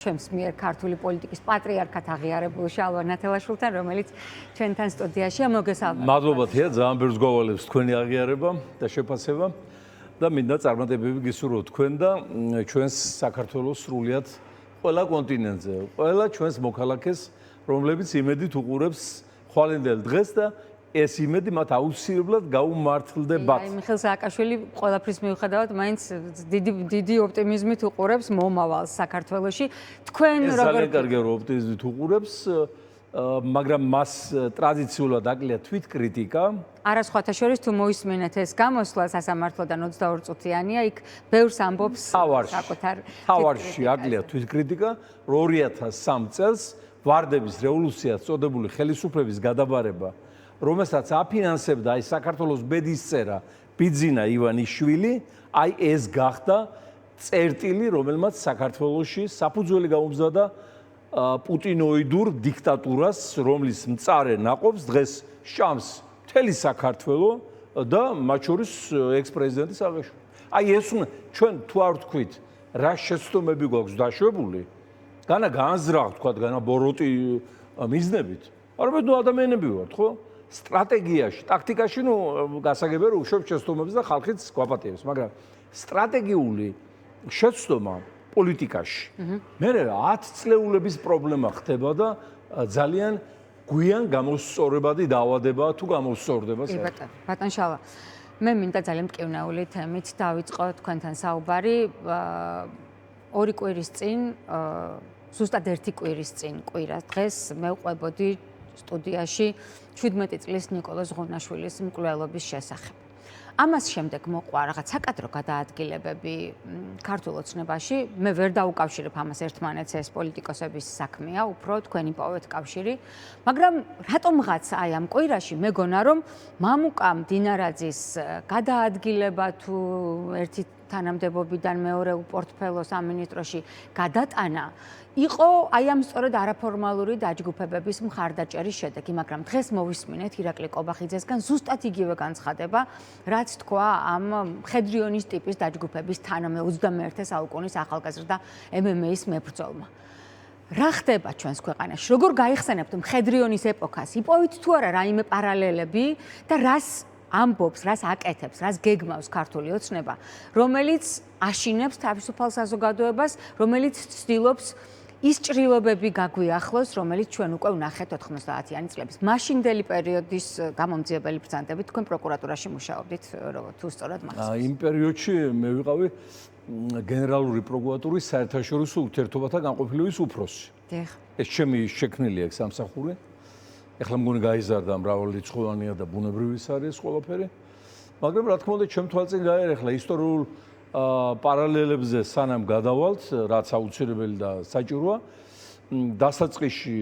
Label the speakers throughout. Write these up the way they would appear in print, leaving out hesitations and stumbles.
Speaker 1: ჩვენს მიერ ქართული პოლიტიკის პატრიარქად აღიარებულ შალვა ნათელაშვილთან, რომელიც ჩვენთან სტუდიაშია. მოგესალმებით.
Speaker 2: მადლობა თია, ძალიან ბევრს გვავალებს თქვენი აღიარება და შეფასება და მინდა წარმატებები გისურვოთ თქვენ და ჩვენს საქართველოს სრულიად ყველა კონტინენტზე, ყველა ჩვენს მოქალაქეს, რომლებიც იმედით უყურებს ხვალინდელ დღეს და ეს იმედი მათ აუცილებლად გაუმართლდებათ.
Speaker 1: მიხეილ სააკაშვილი ყველაფრის მიუხედავად მაინც დიდი ოპტიმიზმით უყურებს მომავალს საქართველოში. თქვენ
Speaker 2: როგორ ძალიან კარგი ოპტიმიზმით უყურებს, მაგრამ მას ტრადიციულად აკლია თვითკრიტიკა.
Speaker 1: არა სხვათა შორის თუ მოისმინეთ ეს გამოსვლა სასამართლოდან 22 წუთიანია, იქ ბევრს ამბობს საკუთარ
Speaker 2: თავარში აკლია თვითკრიტიკა 2003 წელს ვარდების რევოლუციას წოდებული ხელისუფლების გადაბარება, რომელსაც აფინანსებდა აი საქართველოს ბედისწერა ბიძინა ივანიშვილი, აი ეს გახდა წერტილი, რომელმაც საქართველოში საფუძველი გაუმზადა პუტინოიდურ დიქტატურას, რომლის მწარე ნაყოფს დღეს შამს მთელი საქართველო და მათ შორის ექს-პრეზიდენტი სააკაშვილი. აი ეს ჩვენ თუ არ ვთქვით, რა შეცდომები გვაქვს დაშვებული, განა განზრახ თქვა, განა ბოროტი მიზნებით, არამედ ნუ ადამიანები ვართ, ხო? სტრატეგიაში, ტაქტიკაში გასაგებია რომ უშვებ შეცდომებს და ხალხიც გვაპატიებს, მაგრამ სტრატეგიული შეცდომა პოლიტიკაში მე 10 წლეულების პრობლემა ხდება და ძალიან გვიან გამოსწორებადი დაავადებაა თუ გამოსწორდება საერთოდ.
Speaker 1: ბატონ შალვა, მე მინდა ძალიან მტკივნეული თემით დავიწყო თქვენთან საუბარი. 2 კვირის წინ, ზუსტად 1 კვირის წინ კვირას დღეს მე ვყვებოდი სტუდიაში 17 წლის ნიკოლოზ ღუნაშვილის მკვლელობის შესახებ. ამას შემდეგ მოყვა რაღაც საკადრო გადაადგილებები ქართულ ოცნებაში. მე ვერ დაუკავშირებ ამას ერთმანეთს, ეს პოლიტიკოსების საქმეა, უფრო თქვენი პოვეთ კავშირი. მაგრამ რატომღაც აი ამ კვირაში მეგონა რომ მამუკა მდინარაძის გადაადგილება თუ ერთი თანამდებობიდან მეორე უპორტფელო სამინისტროში გადატანა იყო აი ამ სწორედ არაფორმალური დაჯგუფებების მხარდაჭერის შედეგი, მაგრამ დღეს მოვისმინეთ ირაკლი კობახიძესგან ზუსტად იგივე განცხადება, რაც თქვა ამ მხედრიონის ტიპის დაჯგუფების თანამე 21 საუკუნის ახალგაზრდა MMA-ის მებრძოლმა. რა ხდება ჩვენს ქვეყანაში? როგორ გაიხსენებთ მხედრიონის ეპოქას? იპოვით თუ არა რაიმე პარალელები და რას ამბობს, რას აკეთებს, რას გეგმავს ქართული ოცნება, რომელიც აშინებს თავისუფალ საზოგადოებას, რომელიც ცდილობს ის ჭრილობები გაგვიახლოს, რომელიც ჩვენ უკვე ვნახეთ 90-იანი წლების მაშინდელი პერიოდის გამომძიებელი ბრძანდებით. თქვენ პროკურატურაში მუშაობდით, თუ სწორად მახსოვს?
Speaker 2: იმ პერიოდში მე ვიყავი გენერალური პროკურატურის საერთაშორისო ურთიერთობათა განყოფილების უფროსი. ეს ჩემი შექმნილი აქ სამსახური. ეხლა მგონი გაიზარდა მრავალრიცხოვანია და ბუნებრივიც არის ყველაფერი. მაგრამ რა თქმა უნდა, ჩემ თვალწინ გაერეხლა ისტორიულ პარალელებზე სანამ გადავალთ, რაც აუცილებელი და საჭიროა, დასაწყისში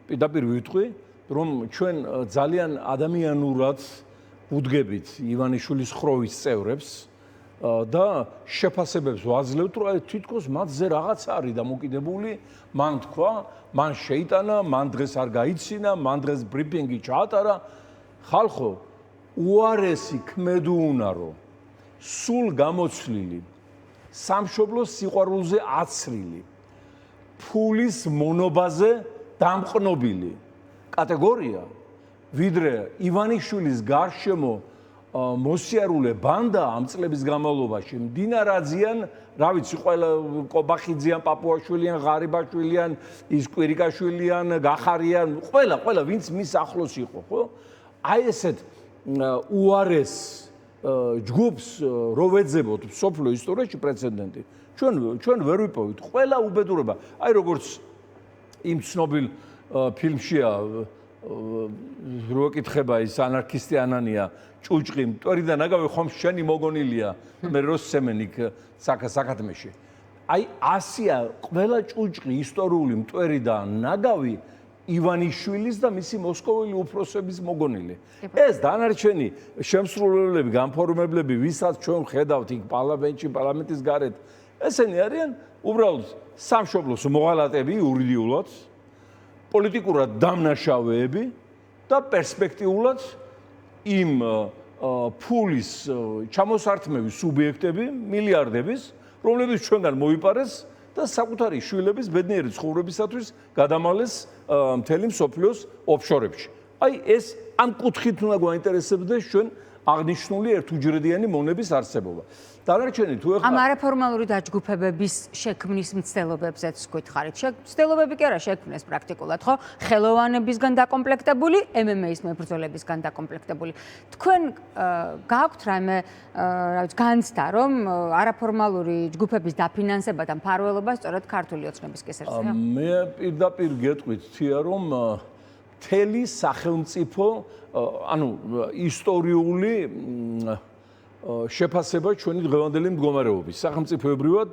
Speaker 2: პირდაპირ ვიტყვი, რომ ჩვენ ძალიან ადამიანურად ვუდგებით ივანიშვილის ხროვის წევრებს და შეფასებებს ვაძლევთ, რომ აი თითქოს მათზე რაღაც არის დამოკიდებული, მან თქვა, მან შეიტანა, მან დღეს არ გაიცინა, მან დღეს ბრიფინგი ჩაატარა. ხალხო, უარესი ქმედუუნარო, სულ გამოცვლილი, სამშობლოს სიყვარულზე აცრილი, ფულის მონობაზე დამყნობილი კატეგორია, ვიდრე ივანიშვილის გარშემო მოსიარულე ბანდა ამ წლების განმავლობაში მდინარაძიან, რა ვიცი, ყველა კობახიძიან, პაპუაშვილიან, ღარიბაშვილიან, ის კვირიკაშვილიან, გახარიან, ყველა ვინც მის ახლოს იყო, ხო? აი ესეთ უარეს ჯგუფს რო ვეძებოთ სოფლიო ისტორიაში პრეცედენტი, ჩვენ ვერ ვიპოვით ყველა უბედურება. აი როგორც იმ ცნობილ ფილმშია რო ეკითხება ის ანარქისტი ანანია ჭუჭყი მტვერიდან აგავე ხომ შენი მოგონილია მე რო სემენიკ საკათმეში. აი ასია ყველა ჭუჭყი ისტორიული მტვერი და ნაგავი ივანიშვილის და მისი მოსკოველი უფროსების მოგონილი. ეს დანარჩენი შემსრულებლები, განფორმებლები, ვისაც ჩვენ ხედავთ იქ პარლამენტში, პარლამენტის გარეთ, ესენი არიან უბრალოდ სამშობლოს მოღალატები იურიდიულად, პოლიტიკურად დამნაშავეები და პერსპექტიულად იმ ფულის ჩამოსართმევის სუბიექტები, მილიარდების, რომლებიც ჩვენგან მოიპარეს და საკუთარი შვილების ბედნიერი ცხოვრებისათვის გადამალეს მთელი მსოფლიოს ოფშორებში. აი ეს ამ კუთხით უნდა გვაინტერესებდეს ჩვენ აღნიშნული ერთუჯრედიანი მონების არსებობა. დანარჩენი თუ ეხლა
Speaker 1: ამ არაფორმალური დაჯგუფებების შექმნის მცდელობებზეც გითხარით. მცდელობები კი არა შექმნეს პრაქტიკულად, ხო? ხელოვანებისგან დაკომპლექტებული, MMA-ის მებრძოლებისგან დაკომპლექტებული. თქვენ გააქვთ რაიმე განცდა, რომ არაფორმალური ჯგუფების დაფინანსება და მფარველობა სწორედ ქართული ოცნების კისერზეა?
Speaker 2: მე პირდაპირ გეტყვით თია, რომ მთელი სახელმწიფო, ანუ ისტორიული შეფასება ჩვენი დღევანდელი მდგომარეობის. სახელმწიფოებრივად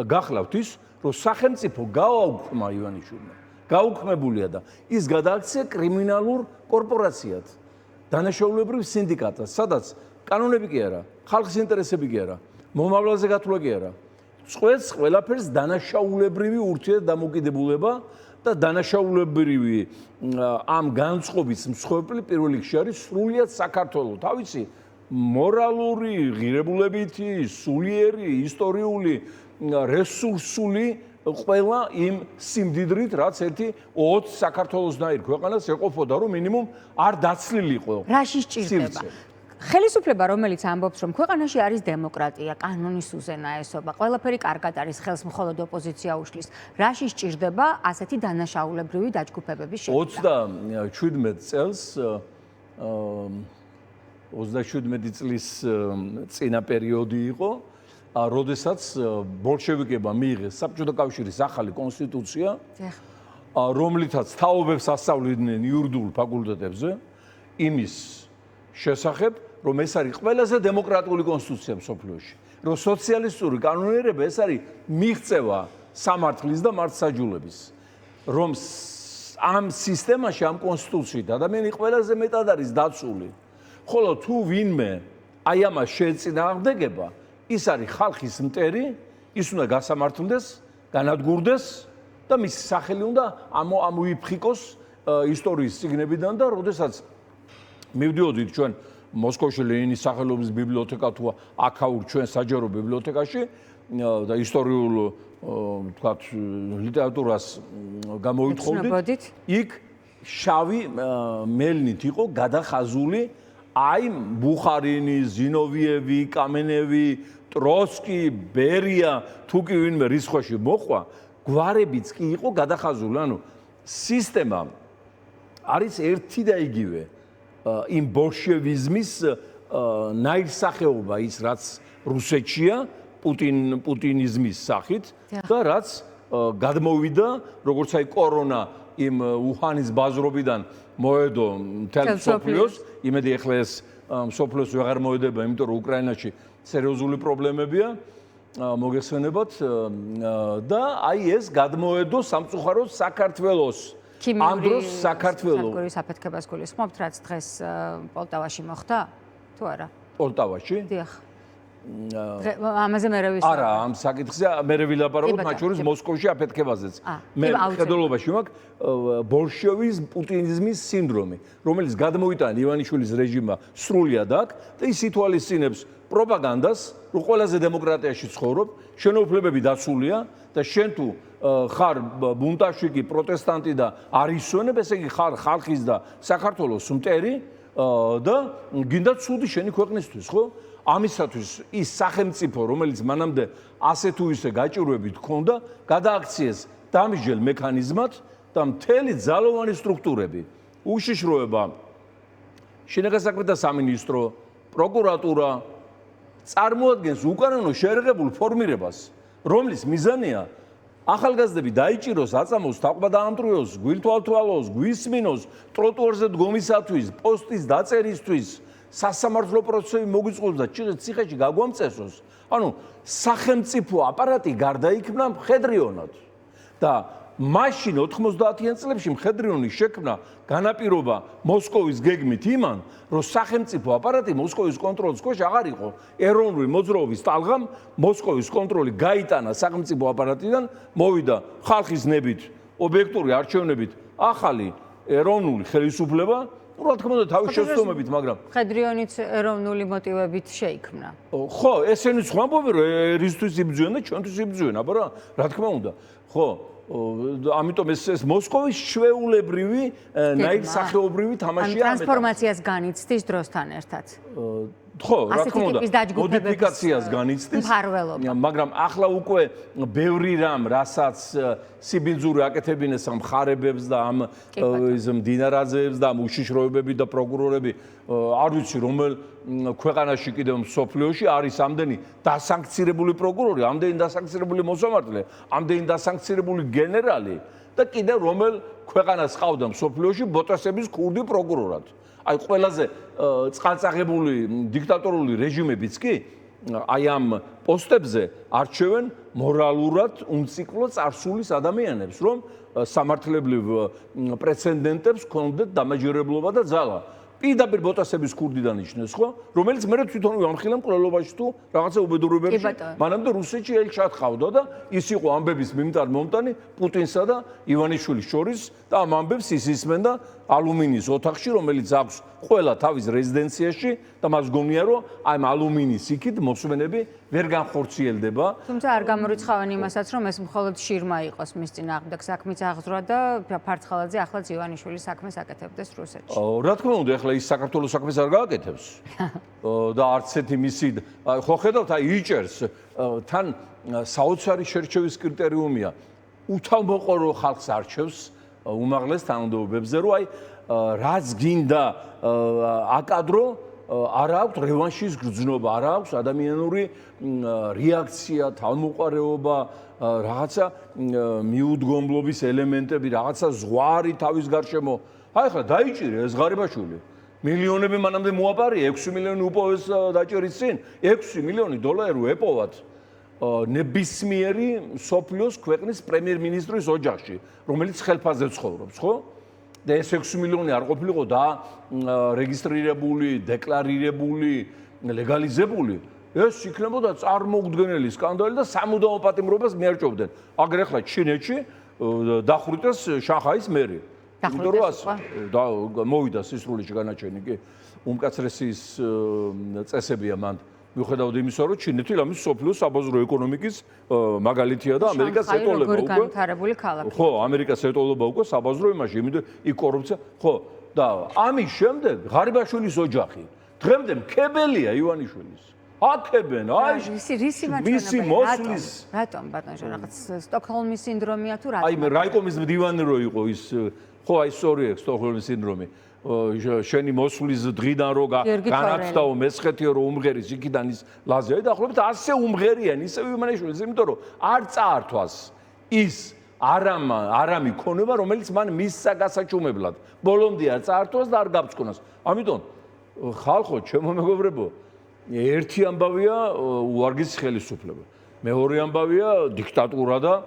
Speaker 2: გახლავთ ის, რომ სახელმწიფო გააუქმა ივანიშვილმა. გაუქმებულია და ის გადააქცია კრიმინალურ კორპორაციად. დანაშაულებრივ სინდიკატად, სადაც კანონები კი არა, ხალხის ინტერესები კი არა, მომავალზე გათვლა კი არა. წყვეტს ყველაფერს დანაშაულებრივი ურთიერთდამოკიდებულება და დანაშაულებრივი ამ განწყობის მსხვერპლი პირველ რიგში არის სრულიად საქართველო. თავისი მორალური, ღირებულებითი, სულიერი, ისტორიული, რესურსული ყველა იმ სიმდიდრით, რაც ერთი 20 საქართველოსნაირ ქვეყანას ეყოფოდა, რომ მინიმუმ არ დაცლილიყო.
Speaker 1: რაში სჭირდება? ხელისუფლება, რომელიც ამბობს, რომ ქვეყანაში არის დემოკრატია, კანონის უზენაესობა, ყველაფერი კარგად არის, ხელს მხოლოდ ოპოზიცია უშლის. რაში სჭირდება ასეთი დანაშაულებრივი დაჯგუფებების შექმნა?
Speaker 2: 27 წელს 37 წლის წინა პერიოდი იყო, როდესაც ბოლშევიკებმა მიიღეს საბჭოთა კავშირის ახალი კონსტიტუცია, რომლითაც თაობებს ასწავლიდნენ იურიდიულ ფაკულტეტებზე იმის შესახებ, რომ ეს არის ყველაზე დემოკრატიული კონსტიტუცია მსოფლიოში, რომ სოციალისტური კანონიერება ეს არის მიღწევა სამართლის და მართლმსაჯულების, რომ ამ სისტემაში, ამ კონსტიტუციით ადამიანი ყველაზე მეტად არის დაცული. ხოლო თუ ვინმე აი ამას შეეწინააღმდეგება, ის არის ხალხის მტერი, ის უნდა გასამართლდეს, განადგურდეს და მისი სახელი უნდა ამოიფხიკოს ისტორიის წიგნებიდან და როდესაც მივდიოდით ჩვენ მოსკოვში ლენინის სახელობის ბიბლიოთეკა თუ აქაურ ჩვენ საჯარო ბიბლიოთეკაში და ისტორიულ თქვათ ლიტერატურას გამოვითხოვდით, იქ შავი მელნით იყო გადახაზული აი ბუხარინი, ზინოვიევი, კამენევი, ტროცკი, ბერია, თუ კი ვინმე რისხვაში მოხვა, გვარებიც კი იყო გადახაზული, ანუ სისტემა არის ერთი და იგივე. იმ ბოლშევიზმის ნაირსახეობა ის რაც რუსეთშია პუტინიზმის სახით და რაც გადმოვიდა როგორც აი კორონა იმ უჰანის ბაზრობიდან მოედო მთელ მსოფლიოს, იმედი ახლა ეს მსოფლიოს ვეღარ მოედება, იმიტომ რომ უკრაინაში სერიოზული პრობლემებია, მოგესვენებათ და აი ეს გადმოედო სამწუხაროდ საქართველოს. ამ დროს საქართველოს
Speaker 1: საკუთრის აფეთქებას გულისხმობთ, რაც დღეს პოლტავაში მოხდა, თუ არა? პოლტავაში? დიახ. ამაზე მე რა ვიცი.
Speaker 2: არა, ამ საკითხზე მე ვილაპარაკობ, მათ შორის მოსკოვში აფეთქებაზეც. მე ხედულობაში მაქვს ბოლშევიზმ პუტინიზმის სინდრომი, რომელიც გადმოიტანა ივანიშვილის რეჟიმმა სრულიად აქ და ის ითვალისწინებს პროპაგანდას, რომ ყველაზე დემოკრატიაში ცხოვრობ, შენობლებები დაცულია და შენ თუ ხარ ბუნტაშიკი, პროტესტანტი და არისვენებ, ესე იგი ხარ ხალხის და საქართველოს მტერი და გინდა ცუდი შენი ქვეყნისთვის, ხო? ამისათვის ის სახელმწიფო, რომელიც მანამდე ასე თუ ისე გაჭირვებით ჰქონდა, გადააქციეს დამსჯელ მექანიზმად და მთელი ძალოვანი სტრუქტურები, უშიშროება, შინაგან საქმეთა სამინისტრო, პროკურატურა წარმოადგენს უკანონო შეერაღებულ ფორმირებას, რომლის მიზანია ახალგაზრდები დაიჭიროს, აწამოს, თაყვანს დაამტვრიოს, გვილთვალთვალოს, გვისმინოს, ტროტუარზე დგომისათვის, პოსტის დაწერისთვის, სასამართლო პროცესები მოგვიწყოს და ციხეში გაგვამწესოს. ანუ სახელმწიფო აპარატი გარდაიქმნა მხედრიონად და მაშინ 90-იან წლებში მხედრიონის შექმნა განაპირობა მოსკოვის გეგმით იმან, რომ სახელმწიფო აპარატი მოსკოვის კონტროლის ქვეშ აღარ იყო. ეროვნული მოძრაობის ტალღამ მოსკოვის კონტროლი გაიტანა სახელმწიფო აპარატიდან, მოვიდა ხალხის ნებით, ობიექტური არჩევნებით ახალი ეროვნული ხელისუფლება რა თქმა უნდა თავის შეცდომებით, მაგრამ
Speaker 1: ხედრიონიც ეროვნული მოტივებით შეიქმნა.
Speaker 2: ხო, ესენი სხვა ამბობენ, რომ ერისთვის იბრძვიან და ჩვენთვის იბრძვიან, აბა რა თქმა უნდა. ხო, ამიტომ ეს მოსკოვის ჩვეულებრივი, ნაირსახეობრივი თამაშია ამ
Speaker 1: ტრანსფორმაციას განიცდის დროსთან ერთად.
Speaker 2: ხო, რა თქმა უნდა, მოდიფიკაციას განიცდის, მაგრამ ახლა უკვე ბევრი რამ, რასაც სიბინძური აკეთებინეს ამ ხარებებს და ამ მდინარაძეებს და ამ უშიშროებები და პროკურორები, არ ვიცი რომელ ქვეყანაში კიდევ მსოფლიოში არის ამდენი დასანქცირებული პროკურორი, ამდენი დასანქცირებული მოსამართლე, ამდენი დასანქცირებული გენერალი და კიდევ რომელ ქვეყანას ყავდა მსოფლიოში ბოტასების ქურდი პროკურორად. აი ყველაზე წყალწაღებული დიქტატორული რეჟიმებიც კი აი ამ პოსტებზე არჩევენ მორალურად უნციკლო წარსულის ადამიანებს, რომ სამართლებრივ პრეცედენტებს ჰქონდეთ დამაჯერებლობა და ძალა. პირდაპირ ბოტასების ქურდიდან იჩნეს, ხო? რომელიც მე თვითონ ვამხილე მკვლელობაში თუ რაღაცა უბედურებებში, მანამდე რუსეთში ელჩად ყავდა და ის იყო ამბების მიმტანი პუტინსა და ივანიშვილის შორის და ამ ამბებს ის ისმენ და ალუმინის ოთახში, რომელიც აქვს ყველა თავის რეზიდენციაში და მას გონია, რომ აი ამ ალუმინის იქით მოსმენები ვერ განხორციელდება.
Speaker 1: თუმცა არ გამორიცხავენ იმასაც, რომ ეს მხოლოდ შირმა იყოს მის წინააღმდეგ საქმის აღძვრა და ფარცხალაძე ახლაც ივანიშვილის საქმეს აკეთებდეს რუსეთში.
Speaker 2: რა თქმა უნდა, ეხლა ის საქართველოს საქმეს არ გააკეთებს. და არც ერთი მისი ხო ხედავთ, აი იჭერს თან საოცარი შერჩევის კრიტერიუმია. უთავმოყორო ხალხს არჩევს უმაღლეს თანამდებობებზე, რომ აი რაც გინდა აკადრო, არ აქვს რევანშის გრძნობა, არ აქვს ადამიანური რეაქცია, თავმოყარეობა, რაღაცა მიუდგომლობის ელემენტები, რაღაცა ზღვარი თავის გარშემო. აი ხა დაიჭირე ეს ღარიბაშვილი. მილიონები მანამდე მოაპარია, 6 მილიონი უპოვეს დაჭერის წინ, 6 მილიონი დოლარი ეპოვათ. ნებისმიერი სოფლიოს ქვეყნის პრემიერ-მინისტრის ოჯახში, რომელიც ხელფასზე ცხოვრობს, ხო? და ეს 6 მილიონი არ ყოფილიყო და რეგისტრირებული, დეკლარირებული, ლეგალიზებული. ეს იქნებოდა წარმოგდგენელი სკანდალი და სამუდამო პატიმრობას მიარჭოვდნენ. აგერ ახლა ჩინეთში დახვრიტეს შანხაის მერი. და მოვიდა სისრულიში განაჩენი კი უმკაცრესის წესებია მან. მიუხედავად იმისა, რომ ჩინეთი ამის სოფლიოს საბაზრო ეკონომიკის მაგალითია და ამერიკას ეტოლება უკვე. ხო, ამერიკას ეტოლება უკვე საბაზრო იმაში, იმიტომ იქ კორუფცია. ხო, და ამის შემდეგ ღარიბაშვილის ოჯახი დღემდე მქებელია ივანიშვილის. აკებენ, აი მისი მოსვლის.
Speaker 1: რატომ ბატონო, რაღაც სტოკჰოლმის სინდრომია თუ რატომ?
Speaker 2: აი მე რაიკომის მდივანი რო იყო ის, ხო, აი სწორია სტოკჰოლმის სინდრომი. შენი მოსვლის დღიდან რო განაცდაო მესხეთიო რო უმღერის იქიდან ის ლაზია და ახლობით ასე უმღერიან ისე ივანიშვილის, იმიტომ რომ არ წაართვას ის არამი ქონება, რომელიც მან მისცა გასაჩუმებლად. ბოლომდე არ წაართვას და არ გაბწკვნას. ამიტომ ხალხო, ჩემო მეგობრებო, ერთი ამბავია უარგის ხელისუფლება. მეორე ამბავია დიქტატურა და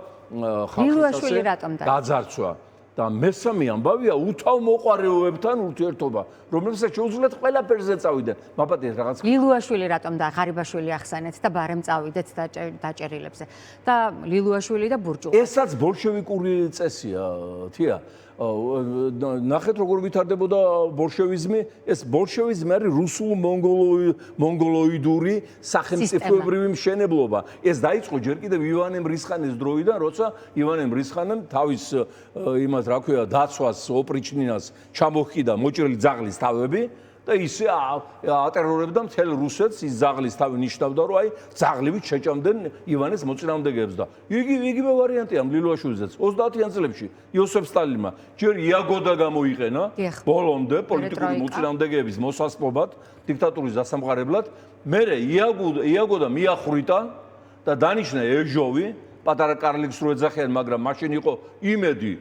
Speaker 2: ხალხის გაძარცვა. და მესამე ამბავია უთავმოყარეობებთან ურთიერთობა, რომელსაც შეუძლიათ ყველაფერზე წავიდეთ. მაპატიეთ რაღაც.
Speaker 1: ლილუაშვილი რატომ და ღარიბაშვილი ახსენეთ და ბარემ წავიდეთ დაჭერილებზე. და ლილუაშვილი და ბურჯულაძე.
Speaker 2: ესაც ბოლშევიკური წესია, თია. ნახეთ როგორ ვითარდებოდა ბოლშევიზმი, ეს ბოლშევიზმი არის რუსულ-მონგოლოიდური სახელმწიფოებრივი მშენებლობა. ეს დაიწყო ჯერ კიდევ ივანე მრისხანეს დროიდან, როცა ივანე მრისხანემ თავის იმას რა ქვია, დაცვას, ოპრიჩნინას ჩამოხიდა მოჭრილი ძაღლის თავები და ისე ატერორებდა მთელ რუსეთს, ის ძაღლის თავი ნიშნავდა, რომ აი ძაღლივით შეჭამდნენ ივანეს მოწინააღმდეგეებს და იგივე ვარიანტია ლილუაშვილზეც 30-იან წლებში იოსებ სტალინმა ჯერ იაგოდა გამოიყენა ბოლომდე პოლიტიკური მოწინააღმდეგეების მოსასპობად, დიქტატურის დასამყარებლად, მერე იაგოდა მიახვრიტა და დანიშნა ეჟოვი, პატარა კარლიქს რო ეძახიან, მაგრამ მაშინ იყო იმედი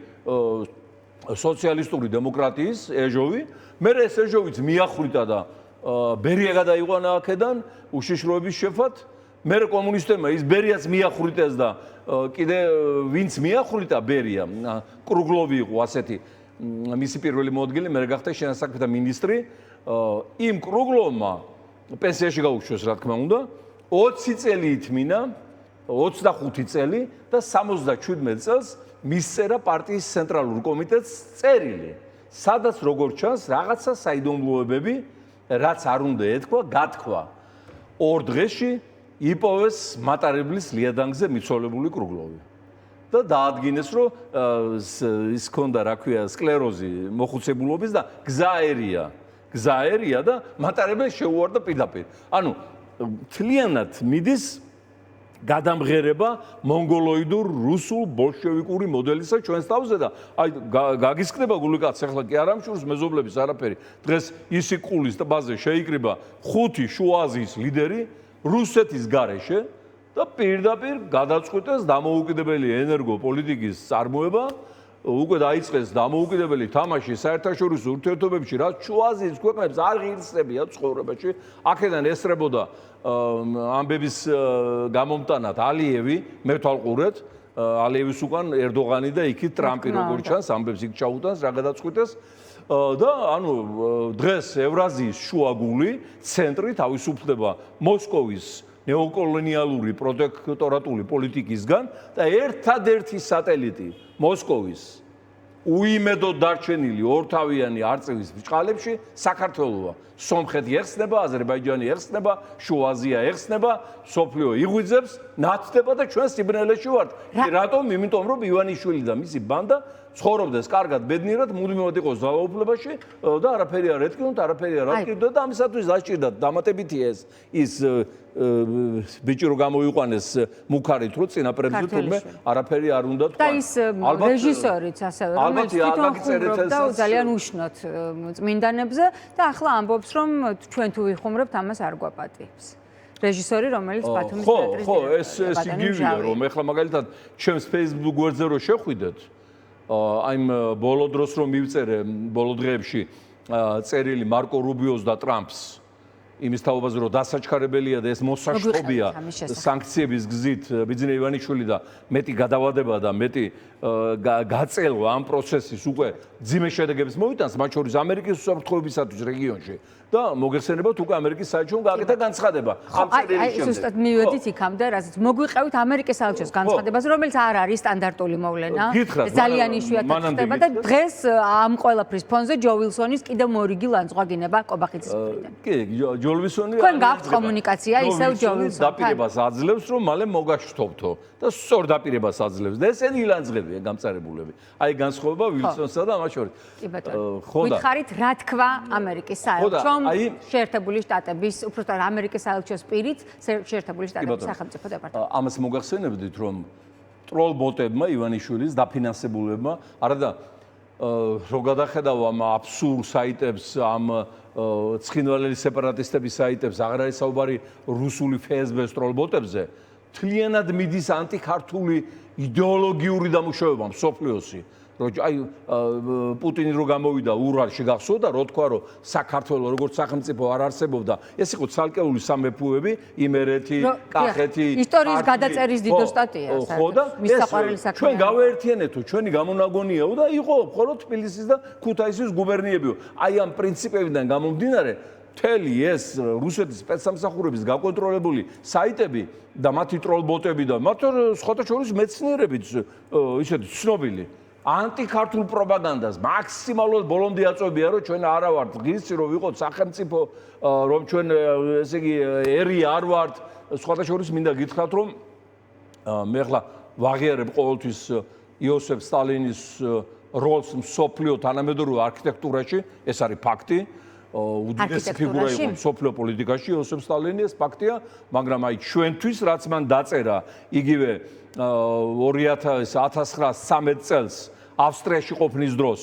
Speaker 2: სოციალისტური დემოკრატიის ეჟოვი. მერე ეს ეჟოვიც მიახვრიტა და ბერია გადაიყვანა აქედან უშიშროების შეფად. მერე კომუნისტებმა ის ბერიაც მიახვრიტეს და კიდე ვინც მიახვრიტა ბერია, კრუგლოვი იყო ასეთი მისი პირველი მოადგილე, მერე გახდა შენასაქმეთა მინისტრი. იმ კრუგლოვმა პენსიაში გაუშვეს, რა თქმა უნდა, 20 წელი ითმინა, 25 წელი და 77 წელს მისწერა პარტიის ცენტრალურ კომიტეტს წერილი. სადაც როგორც ჩანს, რაღაცა საიდუმლოებები, რაც არ უნდა ეთქვა, გათქვა. 2 დღეში იპოვეს მატარებლის ლიადანგზე მიცვალებული კრუგლოვი. და დაადგინეს, რომ ის ქონდა, რა ქვია, სკლეროზი მოხუცებულობის და გზა ერია და მატარებელს შეუვარდა პირდაპირ. ანუ მთლიანად მიდის გადამღერება მონგოლოიდურ რუსულ ბოლშევიკური მოდელისა ჩვენს თავზე და აი გაგისკდება გული კაც ახლა კი არ ამშურს მეზობლების არაფერი. დღეს ისიკულის ტბაზე შეიკრიბა 5 შუა აზიის ლიდერი რუსეთის გარეშე და პირდაპირ გადაწყვიტეს დამოუკიდებელი ენერგოპოლიტიკის წარმოება, უკვე დაიწყეს დამოუკიდებელი თამაში საერთაშორისო ურთიერთობებში, რაც შუა აზიის ქვეყნებს არ ღირსებია ცხოვრებაში. აქედან ესწრებოდა ამბების გამომტანად ალიევი, მე ვთვალყურეთ, ალიევის უკან ერდოღანი და იქით ტრამპი როგორც ჩანს, ამბებს იქ ჩაუტანს, რა გადაწყვიტეს. და ანუ დღეს ევრაზიის შუაგული ცენტრი თავისუფლდება მოსკოვის ნეოკოლონიალური პროტექტორატული პოლიტიკისგან და ერთადერთი სატელიტი მოსკოვის უიმედოდ დარჩენილი ორთავიანი არწივის ბრჭყალებში საქართველოა. სომხეთი ეხსნება, აზერბაიჯანი ეხსნება, შუა აზია ეხსნება, სოფლიო იღვიძებს, ნათდება და ჩვენ სიბნელეში ვართ. რატომ? იმიტომ რომ ივანიშვილი და მისი ბანდა ცხოვრობდეს კარგად, ბედნიერად, მუდმივად იყოს ძალაუფლებაში და არაფერი არ ეთქნოთ, არაფერი არ აკეთებდა და ამისათვის დაჭირდათ დამატებითი ის ბიჭი რო გამოიყვანეს მუქარით რო წინაპრებზე თუმე არაფერი არ უნდა თქვა.
Speaker 1: და ის რეჟისორიც ასევე რომელიც თვითონ ხუმრობდა ძალიან უშნოთ წმინდანებზე და ახლა ამბობს რომ ჩვენ თუ ვიხუმრებთ ამას არ გვაპატიებს. რეჟისორი რომელიც ბათუმის თეატრის
Speaker 2: ხო, ეს იგივეა რომ ეხლა მაგალითად ჩემს Facebook გვერდზე რო შეხვიდეთ აი ბოლო დროს რომ მივწერე ბოლო დღეებში წერილი მარკო რუბიოს და ტრამპს იმის თაობაზე რომ დასაჩქარებელია და ეს მოსაშფობია სანქციების გზით ბიძინა ივანიშვილი და მეტი გადავადება და მეტი გაწელვა ამ პროცესის უკვე ძიმე შედეგებს მოიტანს მათ შორის ამერიკის უსაფრთხოებისათვის რეგიონში და მოგეხსენებათ უკვე ამერიკის საელჩომ გააკეთა განცხადება ამ წერილის შემდეგ.
Speaker 1: ზუსტად მივედით იქამდე, რასაც მოგვიყევით ამერიკის საელჩოს განცხადებას, რომელიც არ არის სტანდარტული მოვლენა. ძალიან იშვიათად ხდება და დღეს ამ ყველაფრის ფონზე ჯო ვილსონის კიდევ მორიგი ლანძღვაგინება კობახიცის მხრიდან.
Speaker 2: კი, ჯო ვილსონი
Speaker 1: თქვენ გაქვთ კომუნიკაცია ისევ ჯო ვილსონთან.
Speaker 2: დაპირებას აძლევს, რომ მალე მოგაშთობთო და სწორ დაპირებას აძლევს და ესენი ილანძღებია გამწარებულები. აი განსხვავება ვილსონსა და მათ შორის.
Speaker 1: კი ბატონო. გითხარით რა თქვა ამერიკის საელჩომ შეერთებული შტატების, უბრალოდ ამერიკის საელჩოს პირით შეერთებული შტატების სახელმწიფო დეპარტამენტი.
Speaker 2: ამას მოგახსენებდით, რომ ტროლბოტებმა ივანიშვილის დაფინანსებულებმა არადა რო გადახედავ ამ აბსურდ საიტებს, ამ ცხინვალელი სეპარატისტების საიტებს, აღარ არის საუბარი რუსული FSB-ს ტროლბოტებზე, თლიანად მიდის ანტიქართული იდეოლოგიური დამუშავება მსოფლიოსი. აი პუტინი რო გამოვიდა ურალში გახსოვდა რო თქვა რომ საქართველოს როგორც სახელმწიფო არ არსებობდა ეს იყო ცალკეული სამეფოები იმერეთი, კახეთი,
Speaker 1: ისტორიის გადაწერის დიდო სტატია
Speaker 2: საერთოდ ჩვენ გავაერთიანეთო ჩვენი გამონაგონიაო და იყო მხოლოდ თბილისის და ქუთაისის გუბერნიებიო აი ამ პრინციპებიდან გამომდინარე მთელი ეს რუსეთის სპეცსამსახურების გაკონტროლებული საიტები და მათი ტროლბოტები და მათ სხვათა შორის მეცნიერებიც ისეთი ცნობილი ანტიქართულ პროპაგანდას მაქსიმალურად ბოლომდე აწვევია რომ ჩვენ არა ვართ ღირსი რომ ვიყოთ სახელმწიფო რომ ჩვენ ესე იგი ერი არ ვართ სხვათა შორის მინდა გითხრათ რომ მე ახლა ვაღიარებ ყოველთვის იოსებ სტალინის როლს მსოფლიო თანამედროვე არქიტექტურაში ეს არის ფაქტი უდიდესი ფიგურა იყო მსოფლიო პოლიტიკაში იოსებ სტალინი ეს ფაქტია მაგრამ აი ჩვენთვის რაც მან დაწერა იგივე 1913 წელს ავსტრიაში ყოფნის დროს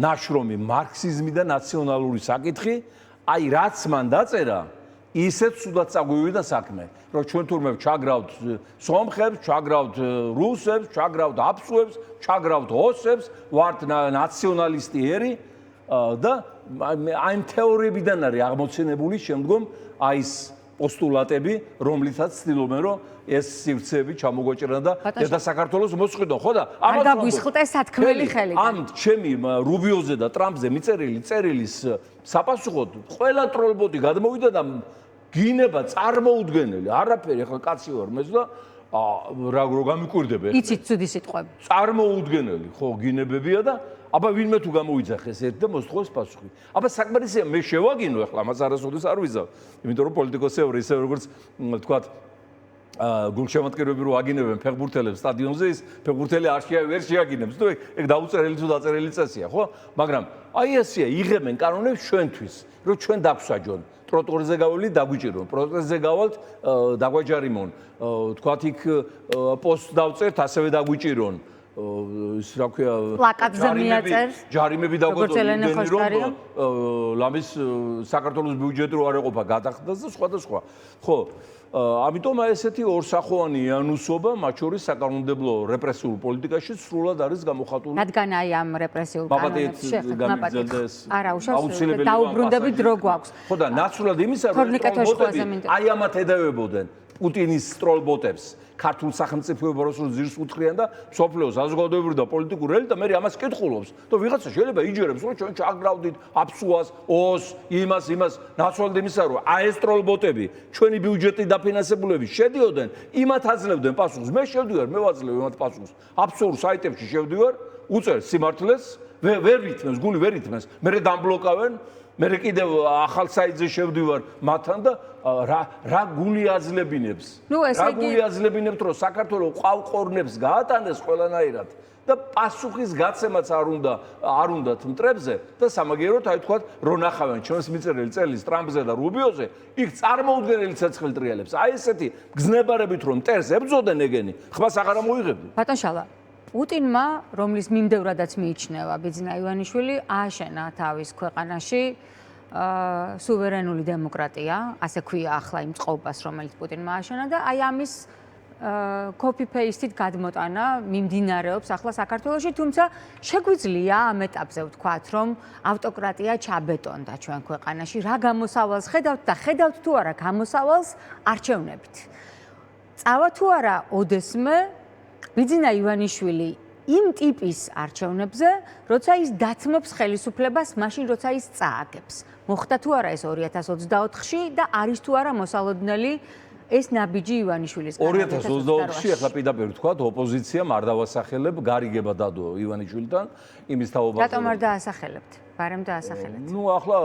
Speaker 2: ნაშრომი მარქსიზმი და ნაციონალური საკითხი აი რაც მან დაწერა ისეთ სუდად წაგვივიდა საქმე რომ ჩვენ თურმე ჩაგრავთ სომხებს ჩაგრავთ რუსებს ჩაგრავთ აბსუებს ჩაგრავთ ოსებს ვართ ნაციონალისტი ერი და აი თეორიებიდან არის აღმოცენებული შემდგომ აი ეს პოსტულატები რომლითაც ცდილობენ რომ ეს სივრცეები ჩამოგვეჭრან და და საქართველოს მოსყიდონ ხო და
Speaker 1: ამას გაგვისხლტე სათქმელი ხელიდან
Speaker 2: ამ ჩემი რუბიოზე და ტრამპზე მიწერილი წერილის საპასუხოდ ყველა ტროლბოტი გადმოვიდა და გინება წარმოუდგენელი არაფერი ახლა კაცი ვარ მეც და რო გამიკვირდება ეხლა.
Speaker 1: იცით ცუდი სიტყვები.
Speaker 2: წარმოუდგენელი ხო გინებებია და აბა ვინმე თუ გამოიძახეს ერთ და მოსთხოვს პასუხი. აბა საკმარისია მე შევაგინო ეხლა ამას არასოდეს არ ვიზავ. იმიტომ რომ პოლიტიკოსები ისე როგორც თქვათ გულშემატკივრები რო აგინებენ ფეხბურთელებს სტადიონზე ის ფეხბურთელი ვერ შეაგინებს თუ ეგ დაუწერელი თუ დაწერილი წესია ხო მაგრამ აი ესეა იღებენ კანონებს ჩვენთვის რომ ჩვენ დაგვსაჯონ ტროტუარზე გაველი დაგვიჭირონ პროტესტზე გავალთ დაგვაჯარიმონ თქვათ იქ პოსტს დავწერთ ასევე დაგვიჭირონ ის რა ქვია
Speaker 1: პლაკატზე მიაწერ
Speaker 2: ჯარიმები დაგვეწოდენ რომ ლამის საქართველოს ბიუჯეტი რო არ ეყოფა გადახდას და სხვა და სხვა ხო ამიტომ ესეთი ორსახოვანი იანუსობა მათ შორის საკანონმდებლო რეპრესიულ პოლიტიკაში სრულად არის გამოხატული.
Speaker 1: რადგან აი ამ რეპრესიულ კანონებს არა უშავს დაუბრუნდებით რო გვაქვს.
Speaker 2: ხო და ნაცვლად იმისა რომ აი ამათ ედავებოდნენ პუტინის სტროლბოტებს ქართულ სახელმწიფოებს რო ძირს უთხრიან და სოფლიოს საზოგადოებრივ და პოლიტიკურ ელიტ და მე ამას კითხულობს. და ვიღაცა შეიძლება იჯერებს რომ ჩვენ ჩაგრავდით აფსუას, ოს, იმას ნაცვლად იმისა რომ აი ეს სტროლბოტები ჩვენი ბიუჯეტი დაფინანსებულები შედიოდნენ, იმათ აძლევდნენ პასუხს. მე შევდივარ, მე ვაძლევ იმათ პასუხს. აბსურდ საიტებში შევდივარ, უწერ სიმართლეს, ვერ ვითმევს, გული ვერ ითმევს. მე დამბლოკავენ მე კიდევ ახალ საიტზე შევდივარ მათთან და რა გული აძლებინებს რა გული აძლებინებთ რომ საქართველოს ყავყორნებს გაატანეს ყველანაირად და პასუხის გაცემაც არ უნდათ მტრებზე და სამაგიეროდ აი თქვა რო ნახავენ ჩვენს მიწერილი წელის ტრამპზე და რუბიოზე იქ წარმოუდგენელი ცეცხლ ტრიალებს აი ესეთი გზნებარებით რომ მტერს ებრძოდნენ ეგენი ხმას აღარ მოიღებდნენ
Speaker 1: ბატონ შალა პუტინმა, რომლის მიმდევრადაც მიიჩნევა ბიძინა ივანიშვილი, ააშენა თავის ქვეყანაში სუვერენული დემოკრატია, ასე ქვია ახლა იმ წყობას, რომელიც პუტინმა ააშენა და აი ამის copy-paste-ით გადმოტანა მიმდინარეობს ახლა საქართველოში, თუმცა შეგვიძლია ამ ეტაპზე ვთქვათ, რომ ავტოკრატია ჩაბეტონდა ჩვენ ქვეყანაში, რა გამოსავალს ხედავთ და ხედავთ თუ არა გამოსავალს არჩევნებით. წავა თუ არა ოდესმე ბიძინა ივანიშვილი იმ ტიპის არჩევნებზე, როცა ის დათმობს ხელისუფლებას, მაშინ როცა ის წააგებს. მოხდა თუ არა ეს 2024-ში და არის თუ არა მოსალოდნელი ეს ნაბიჯი ივანიშვილის
Speaker 2: 2024-ში ახლა პირდაპირ ვთქვათ, ოპოზიციამ არ დავასახელებ, გარიგება დადო ივანიშვილთან, იმის თაობაზე.
Speaker 1: რატომ არ დაასახელებთ? ბარემ დაასახელებთ.
Speaker 2: ნუ ახლა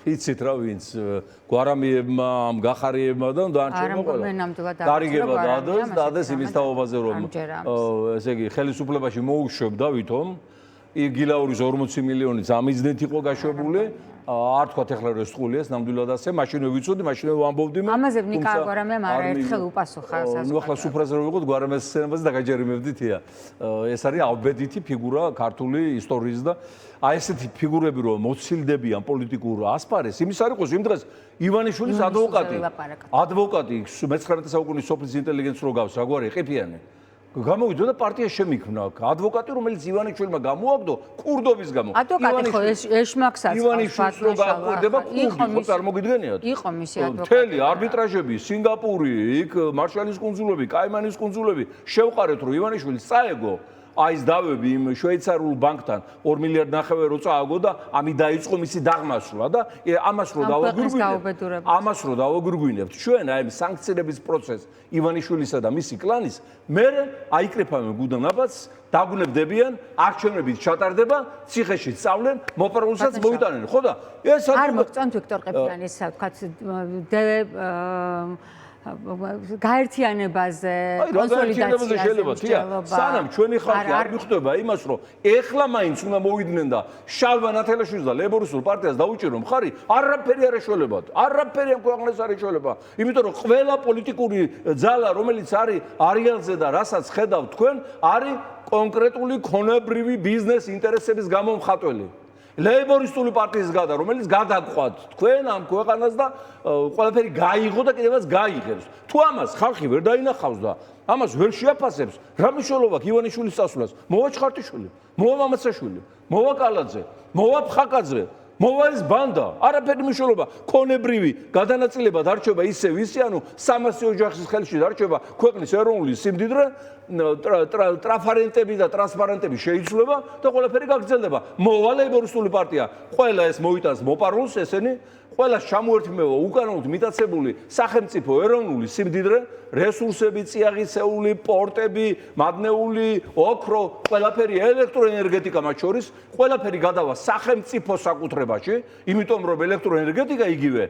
Speaker 2: იცით რა ვინც გვარამიებმა, გახარიებმა და დანარჩენმა ყველა. გარიგება დადეს იმის თაობაზე რომ ესე იგი ხელისუფლებაში მოუშვებდა ვითომ იგილაურის 40 მილიონი ამიზნით იყო გაშვებული. არ თქვათ ახლა რომ ეს წყულიას ნამდვილად ასე მაშინვე ვიცოდი მაშინვე ვამბობდი მე
Speaker 1: ამაზე ნიკა გვარამიამ არაერთხელ უპასუხა
Speaker 2: ნუ ახლა სუფრაზე რომ ვიყოთ გვარამიას სცენაზე დაგაჯერიმებდითია ეს არის ალბედითი ფიგურა ქართული ისტორიის და აი ესეთი ფიგურები რომ მოცილდებიან პოლიტიკურ ასპარეს იმის არ იყოს იმ დღეს ივანიშვილის ადვოკატი მე-19 საუკუნის სოფლის ინტელიგენცს რო გავს რაგვარი ყიფიანი გამოვიდა და პარტია შემიქმნა ადვოკატი რომელიც ივანიშვილმა გამოაგდო კურდობის გამო
Speaker 1: ადვოკატი ხო ეშმაკსაც
Speaker 2: ივანიშვილს რო გააკვირდება კურდი ხო წარმოგიდგენიათ
Speaker 1: იყო მისი ადვოკატი
Speaker 2: მთელი არბიტრაჟები სინგაპური იქ მარშალის კუნძულები კაიმანის კუნძულები შევყარეთ რომ ივანიშვილს წაეგო აი ეს დავები იმ შვეიცარიულ ბანკთან 2 მილიარდ ნახევარი რო წააგო და ამი დაიწყო მისი დაღმასვლა და ამას რო დავაგვირგვინებთ ჩვენ აი სანქციების პროცესს ივანიშვილისა და მისი კლანის მე აიკრიფავენ გუდანაბats დაგუნებდებიან არჩევნებით ჩატარდება ციხეში სწავლენ მოპარულსაც მოიტანენ ხო და ეს
Speaker 1: არ მოგწონთ ვიქტორ ყიფიანის თქვა გაერთიანებაზე, კონსოლიდაციაზე,
Speaker 2: სანამ ჩვენი ხალხი არ მიხვდება იმას, რომ ეხლა მაინც უნდა მოვიდნენ და შალვა ნათელაშვილს და ლეიბორისტულ პარტიას დაუჭირო მხარი, არაფერი არ ეშველებათ. არაფერი ამ ქვეყანას არ ეშველება. იმიტომ რომ ყველა პოლიტიკური ძალა, რომელიც არის არიანზე და რასაც ხედავთ თქვენ, არის კონკრეტული ქონებრივი ბიზნეს ინტერესების გამომხატველი. ლეიბორისტული პარტიის გადა, რომელიც გადაგყვათ თქვენ ამ ქვეყანას და ყველაფერი გაიღო და კიდევაც გაიღებს. თუ ამას ხალხი ვერ დაინახავს და ამას ვერ შეაფასებს, რა მნიშვნელობა აქვს ივანიშვილის წასვლას? მოვა ჩხარტიშვილი, მოვა მამაცაშვილი, მოვა კალაძე, მოვა ფხაკაძე, მოვა ეს ბანდა, არაფერი მნიშვნელობა. ქონებრივი გადანაწილება დარჩება ისევ ისე, ანუ 300 ოჯახის ხელში დარჩება ქვეყნის ეროვნული სიმდიდრე, ტრანსპარენტები და ტრანსპარენტები შეიცვლება და ყველაფერი გაგრძელდება. მოვა ლეიბორისტული პარტია, ყველა ეს მოიტანს მოპარულს, ესენი ყველას ჩამოერთმევა უკანონოდ მიტაცებული სახელმწიფო ეროვნული სიმდიდრე, რესურსები, წიაღისეული, პორტები, მადნეული, ოქრო, ყველაფერი ელექტროენერგეტიკა მათ შორის, ყველაფერი გადავა სახელმწიფო საკუთრებაში, იმიტომ რომ ელექტროენერგეტიკა იგივე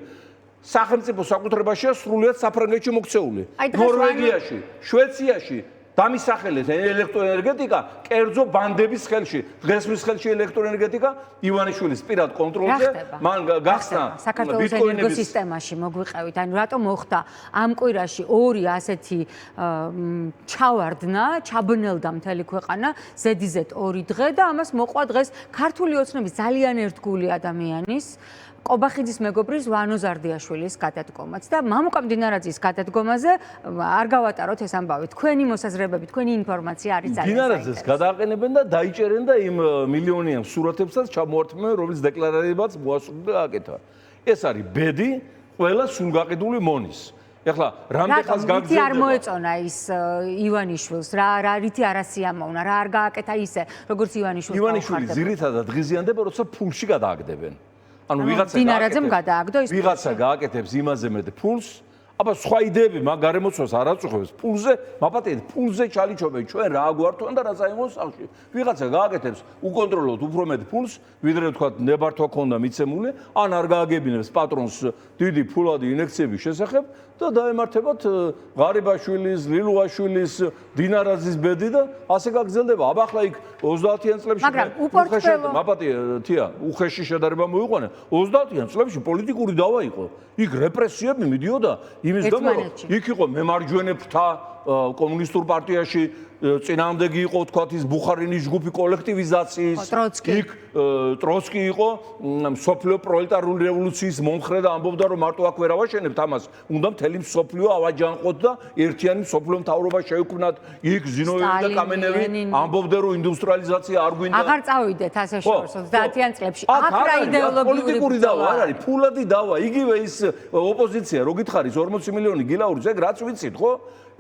Speaker 2: სახელმწიფო საკუთრებაშია სრულიად საფრანგეთში მოქცეული. ნორვეგიაში, შვეიცარიაში დამისახელეთ ელექტროენერგეტიკა კერძო ბანდების ხელში. დღესმის ხელში ელექტროენერგეტიკა ივანიშვილის პირად კონტროლზე, მან გახსნა
Speaker 1: საქართველოს ენერგოსისტემაში მოგვიყევით. ანუ რატომ მოხდა ამ კვირაში ორი ასეთი ჩავარდნა, ჩაბნელდა მთელი ქვეყანა, ზედიზედ 2 დღე და ამას მოყვა დღეს ქართული ოცნების ძალიან ერთგული ადამიანის ყობახიძის მეგობრის ვანო ზარდიაშვილის გადადგომაც და მამუკა მდინარაძის გადადგომაზე არ გავატაროთ ეს ამბავი. თქვენი მოსაზრებები, თქვენი ინფორმაცია არის ძალიან საინტერესო. მდინარაძეს
Speaker 2: გადააყენებენ და დაიჭერენ და იმ მილიონიან სურათებსაც ჩამოართმევენ, რომლის დეკლარაციებაც მოასწრდა აკეთა. ეს არის ბედი ყველა სულგაყიდული მონის. ეხლა რამდენ ხანს გაგრძელდება?
Speaker 1: არ მოეწონა ის ივანიშვილს, რა რითი არ ასიამოვნა, რა არ გააკეთა ისე, როგორც ივანიშვილს.
Speaker 2: ივანიშვილი ძირითადად ღიზიანდება, როცა ფულში გადააგდებენ. ანუ ვიღაცა გააკეთებს იმაზე მეტ ფულს, აბა სხვა იდეები მაგ გარემოცვას არ აწუხებს ფულზე, მაპატიეთ ფულზე ჩალიჩობენ ჩვენ რა აგვართვან და რა წაიღოს სახში. ვიღაცა გააკეთებს უკონტროლოდ უფრო მეტ ფულს, ვიდრე თქვა ნებართვა ქონდა მიცემული, ან არ გააგებინებს პატრონს დიდი ფულადი ინექციების შესახებ და დაემართებათ ღარიბაშვილის, ლილუაშვილის, დინარაძის ბედი და ასე გაგრძელდება. აბა ახლა იქ 30-იან წლებში უხეში შედარება მოიყვანა. 30-იან წლებში პოლიტიკური დავა იყო. იქ რეპრესიები მიდიოდა იმის გამო, იქ იყო მემარჯვენეთა კომუნისტურ პარტიაში წინააღმდეგი იყო თქვათ ის ბუხარინის ჯგუფი კოლექტივიზაციის, იქ ტროცკი იყო მსოფლიო პროლეტარული რევოლუციის მომხრე და ამბობდა რომ მარტო აქ ვერ ავაშენებთ ამას, უნდა მთელი მსოფლიო ავაჯანყოთ და ერთიანი მსოფლიო მთავრობა შეექმნათ. იქ ზინოევი და კამენევი ამბობდნენ რომ ინდუსტრიალიზაცია არ გვინდა.
Speaker 1: აღარ წავიდეთ ასე შორს 30-იან წლებში. აქ რა იდეოლოგიური
Speaker 2: დავა არ არის, ფულადი დავა. იგივე ის ოპოზიცია, რო გითხარის 40 მილიონი გილაურის, ეგ რაც ვიცით, ხო?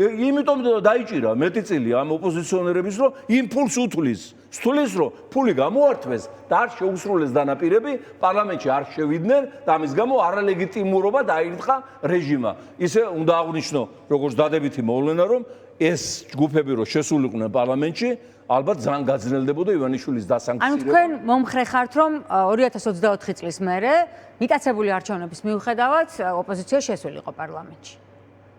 Speaker 2: იმიტომ დაიჭირა მეტი წილი ამ ოპოზიციონერების, რომ იმ ფულს უთulis. სთulis, რომ ფული გამოართვეს და არ შეუსრულეს დანაპირები, პარლამენტში არ შევიდნენ და ამის გამო არალეგიტიმურობა დაირთხა რეჟიმმა. ისე უნდა აღვნიშნო, როგორც დადებითი მოვლენა, რომ ეს ჯგუფები რო შესულიყვნენ პარლამენტში, ალბათ ძალიან გაძნელდებოდა ივანიშვილის დასანქცირება.
Speaker 1: ანუ თქვენ მომხრე ხართ, რომ 2024 წლის მერე მიტაცებული არჩევნების მიუხედავად ოპოზიცია შესულიყო პარლამენტში.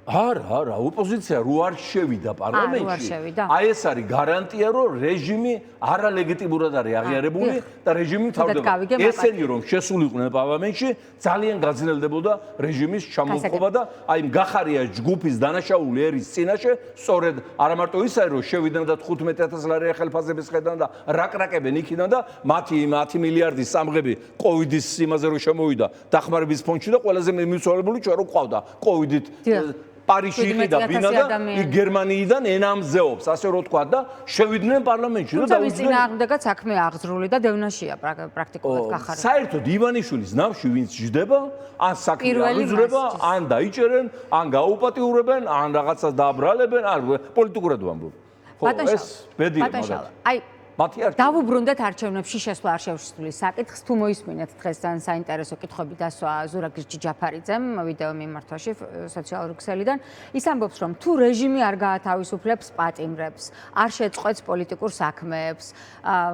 Speaker 2: არა, ოპოზიცია რო არ შევიდა პარლამენტში. აი ეს არის გარანტია, რომ რეჟიმი არალეგიტიმურად არის აღიარებული და რეჟიმი მთავრდება. ესენი რომ შესულიყვნენ პარლამენტში, ძალიან გაძნელდებოდა რეჟიმის ჩამოყობა და აი გახარია ჯგუფის დანაშაული ერის წინაშე, სწორედ არა მარტო ის არის, რომ შევიდნენ და 15000 ლარი ხელფასების ხედან და რაკრაკებენ იქიდან და მათი 10 მილიარდის სამღები კოვიდის იმაზე რომ შემოვიდა დახმარების ფონდში და ყველაზე მიცვალებული ჩვენ რო ყავდა კოვიდით პარიზში იყიდა ბინა და გერმანიიდან ენამზეობს, ასე რო თქვა და შევიდნენ პარლამენტში და
Speaker 1: დაუძინეს. წინააღმდეგაც საქმე აღძრული და დევნაშია პრაქტიკულად გახარება.
Speaker 2: საერთოდ ივანიშვილის ნავში ვინც ჯდება, ან საქმე აღიძრება, ან დაიჭერენ, ან გაუპატიურებენ, ან რაღაცას დააბრალებენ, ან პოლიტიკურად ვამბობ. ხო, ეს ბედია მაგათ.
Speaker 1: აი დავუბრუნდეთ არჩევნებში შესვლა არ შეუსრულის საკითხს. თუ მოისმინეთ დღეს ძალიან საინტერესო კითხვები დასვა ზურაბ ჯიჯაფარიძემ ვიდეო მიმართვაში სოციალური ქსელიდან. ის ამბობს, რომ თუ რეჟიმი არ გაათავისუფლებს პატიმრებს, არ შეწყვეტს პოლიტიკურ საქმეებს,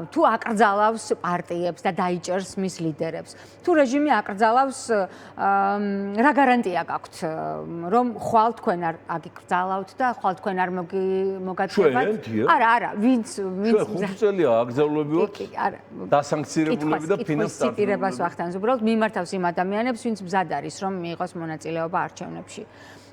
Speaker 1: თუ აკრძალავს პარტიებს და დაიჭერს მის ლიდერებს, თუ რეჟიმი აკრძალავს, რა გარანტია გაქვთ, რომ ხვალ თქვენ არ აგიკრძალავთ და ხვალ თქვენ არ მოგაჩვენებთ? არა, ვინც
Speaker 2: აგზავლებიოთ დასანქცირებულები და ფინანსად
Speaker 1: ციტირებას ვახდანს უბრალოდ მიმართავს იმ ადამიანებს, ვინც მზად არის რომ მიიღოს მონაწილეობა არჩევნებში.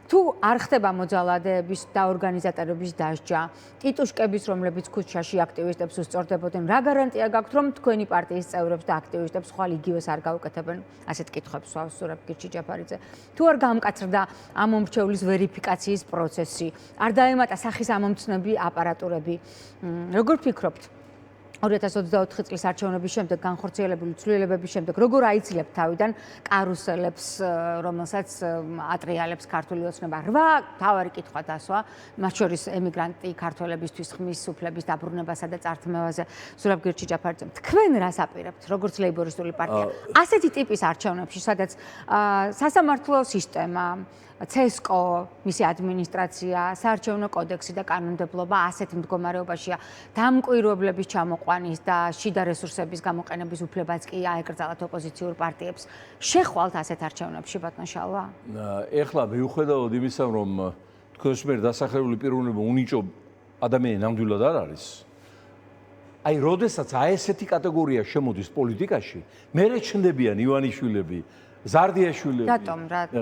Speaker 1: თუ არ ხდება მოძალადეების და ორგანიზატორების დასჯა, ტიტუშკების, რომლებიც ქუჩაში აქტივისტებს უსწორდებოდნენ, რა გარანტია გაქვთ, რომ თქვენი პარტიის წევრებს და აქტივისტებს ხვალ იგივეს არ გაუკეთებენ? ასეთ კითხვებს ვსურებ ჯიჯაფარიძე. თუ არ გამკაცრდა ამ მომრჩევლის ვერიფიკაციის პროცესი, არ დაემატა სახის ამომცნები აპარატურები, როგორ ფიქრობთ? 2024 წლის არჩევნების შემდეგ განხორციელებული ცვლილებების შემდეგ როგორ აიცილებთ თავიდან კარუსელებს, რომელსაც ატრიალებს ქართული ოცნება? 8 თავარი კითხვა დასვა, მათ შორის ემიგრანტი ქართველებისთვის ხმის უფლების დაბრუნებასა და წართმევაზე. ზურაბ გირჩი-ჯაფარიძე, თქვენ რას აპირებთ, როგორც ლეიბორისტული პარტია? ასეთი ტიპის არჩევნებში, სადაც სასამართლო სისტემა, CESCO, მისი ადმინისტრაცია, საარჩევნო კოდექსი და კანონმდებლობა ასეთ მდგომარეობაშია. დამკვირვებლების ჩამოყვანის და შიდა რესურსების გამოყენების უფლებაც კი აეკრძალათ ოპოზიციურ პარტიებს. შეხვალთ ასეთ არჩევნებში, ბატონ შალვა?
Speaker 2: ეხლა მიუხედავად იმისა, რომ თქვენს მიერ დასახელებული პიროვნება უნიჭო ადამიანი ნამდვილად არ არის. აი, როდესაც ესეთი კატეგორია შემოდის პოლიტიკაში, მერე ჩნდებიან ივანიშვილები, ზარდიაშვილები,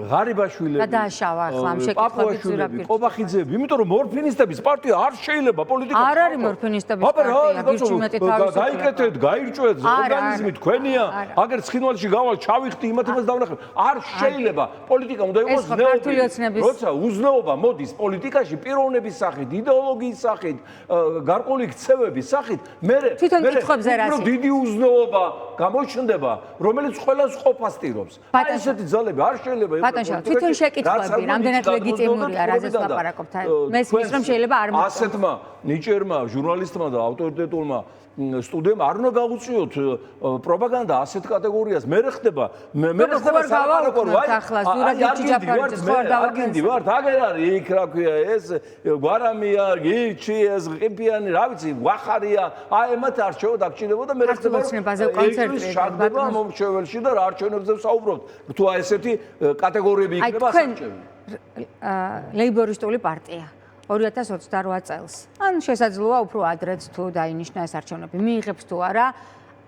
Speaker 2: ღარიბაშვილები,
Speaker 1: გადააშავა ახლა ამ შეკითხვებით ზურაბ გირჩი.
Speaker 2: ყობახიძეები, იმიტომ რომ მორფინისტების პარტია არ შეიძლება პოლიტიკაში.
Speaker 1: არ არის მორფინისტების პარტია, გირჩი მეტი თავისუფლება.
Speaker 2: გაიკეთეთ, გაირჭვეთ, ორგანიზმი თქვენია, აგერ ცხინვალში გავალ, ჩავიხდი, იმათ-იმას დავნახე. არ შეიძლება პოლიტიკა უნდა იყოს
Speaker 1: ზნეობრივი.
Speaker 2: როცა უზნეობა მოდის პოლიტიკაში პიროვნების სახით, იდეოლოგიის სახით, გარკვეული ქცევების სახით, მე დიდი უზნეობა გამოჩნდება, რომელიც ყველას ყოფას ტირობს. აი ესეთი ძალები არ შეიძლება იყოს.
Speaker 1: ბატონ შალვა, თვითონ შეკითხვები რამდენად ლეგიტიმურია, რაზეც ლაპარაკობთ? მესმის რომ შეიძლება არ მოხდეს.
Speaker 2: ასეთმა ნიჭერმა, ჟურნალისტმა და ავტორიტეტულმა სტუდიამ არ უნდა გაუწიოთ პროპაგანდა ასეთ კატეგორიას. მე ხდება
Speaker 1: სალაპარაკო ახლა ზურაბ გირჩი-ჯაფარიძე ხო არ
Speaker 2: გავაკეთე ვართ აგერ არის იქ რა ქვია ეს გვარამია გირჩი ეს ყიფიანი რა ვიცი ვახარია აი ემათ არჩევა დაგჭირებოდა მე ხდება შარდება მომრჩეველში და რა არჩევნებზე ვსაუბრობთ თუ აი ესეთი კატეგორიები იქნება ასარჩევი
Speaker 1: ლეიბორისტული პარტია 2028 წელს. ან შესაძლოა უფრო ადრეც თუ დაინიშნა ეს არჩევნები. მიიღებს თუ არა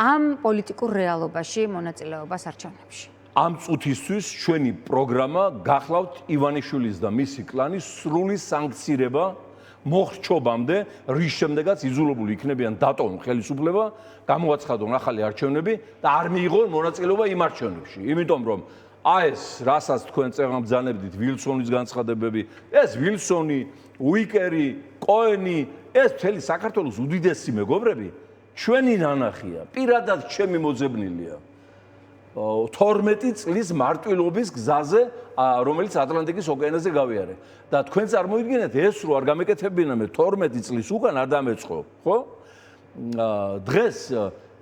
Speaker 1: ამ პოლიტიკურ რეალობაში მონაწილეობას არჩევნებში.
Speaker 2: ამ წუთისთვის ჩვენი პროგრამა გახლავთ ივანიშვილის და მისი კლანის სრული სანქცირება მოხრჩობამდე, რის შემდეგაც იძულებული იქნებიან დატოვონ ხელისუფლება, გამოაცხადონ ახალი არჩევნები და არ მიიღონ მონაწილეობა იმ არჩევნებში. იმიტომ რომ ეს რასაც თქვენ წეგამბძანებდით ვილსონის განცხადებები, ეს ვილსონი, უიკერი, კოენი, ეს მთელი საქართველოს უდიდესი მეგობრები, ჩვენი ნანახია, პირადად ჩემი მოძებნილია. 12 წლის მარტვილობის გზაზე, რომელიც ატლანტიკის ოკეანეზე გავიარე. და თქვენ წარმოიდგინეთ, ეს რო არ გამეკეთებინა მე 12 წლის უკან არ დამეწყო, ხო? დღეს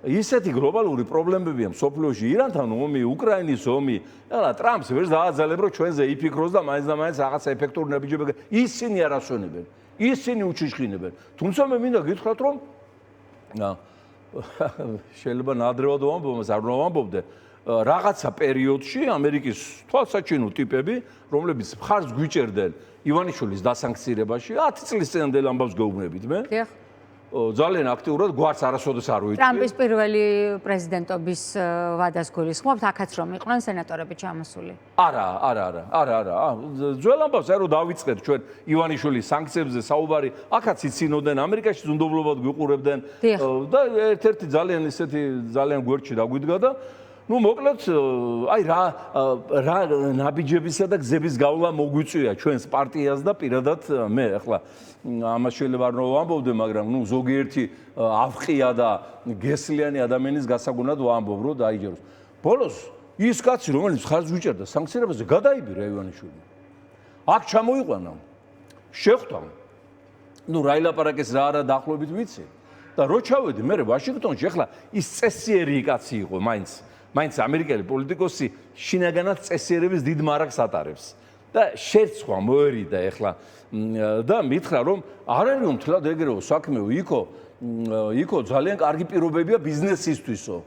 Speaker 2: ისეთი გლობალური პრობლემებია მსოფლიოში, ირანთან ომი, უკრაინის ომი, და ტრამპს ვერ დააძალებ, რომ ჩვენზე იფიქროს და მაინც და მაინც რაღაცა ეფექტური ნაბიჯები. ისინი არ ასვენებენ, ისინი უჩიშქინებენ. თუმცა მე მინდა გითხრათ, რომ შეიძლება ნადრევად ვამბობ, არ ვამბობდე, რაღაცა პერიოდში ამერიკის თვალსაჩინო ტიპები, რომლებიც მხარს გვიჭერდნენ ივანიშვილის დასანქცირებაში, 10 წლის წინანდელ ამბავს გეუბნებით მე. ძალიან აქტიურად გვარს არასოდეს არ ვიტყვი.
Speaker 1: ტრამპის პირველი პრეზიდენტობის ვადას გულისხმობთ, აქაც რომ იყვნენ სენატორები ჩამოსული.
Speaker 2: არა. ძველ ამბავს არ დავიწყეთ ჩვენ ივანიშვილის სანქციებზე საუბარი, აქაც იცინოდნენ, ამერიკაში ზუნდობლობად გვიყურებდნენ და ერთ-ერთი ძალიან გვერდში დაგვიდგა და ну, მოკლედ, აი რა ნაბიჯებისა და გზების გავლა მოგვიწვია ჩვენს პარტიას და პირადად მე ახლა ამას შეიძლება არ ვამბობდე, მაგრამ ну ზოგიერთი ავყია და გესლიანი ადამიანის გასაგონად ვამბობ, რომ დაიჯეროს. ბოლოს ის კაცი, რომელიც ხარჯს ვიჭერდა სანქცირებაზე, გადაიბირა ივანიშვილი. აქ ჩამოიყვანა. შეხვდა. ну რა ილაპარაკეს რა არა დაახლოებით ვიცი. და რო ჩავედი მე ვაშინგტონში, ახლა ის წესიერი კაცი იყო მაინც ამერიკელი პოლიტიკოსი შინაგანად წესიერების დიდ მარაგს ატარებს. და შეცვა მოერიდა ახლა და მითხრა რომ არ არის მთლად ეგრეო საქმეო იქო ძალიან კარგი პირობებია ბიზნესისთვისო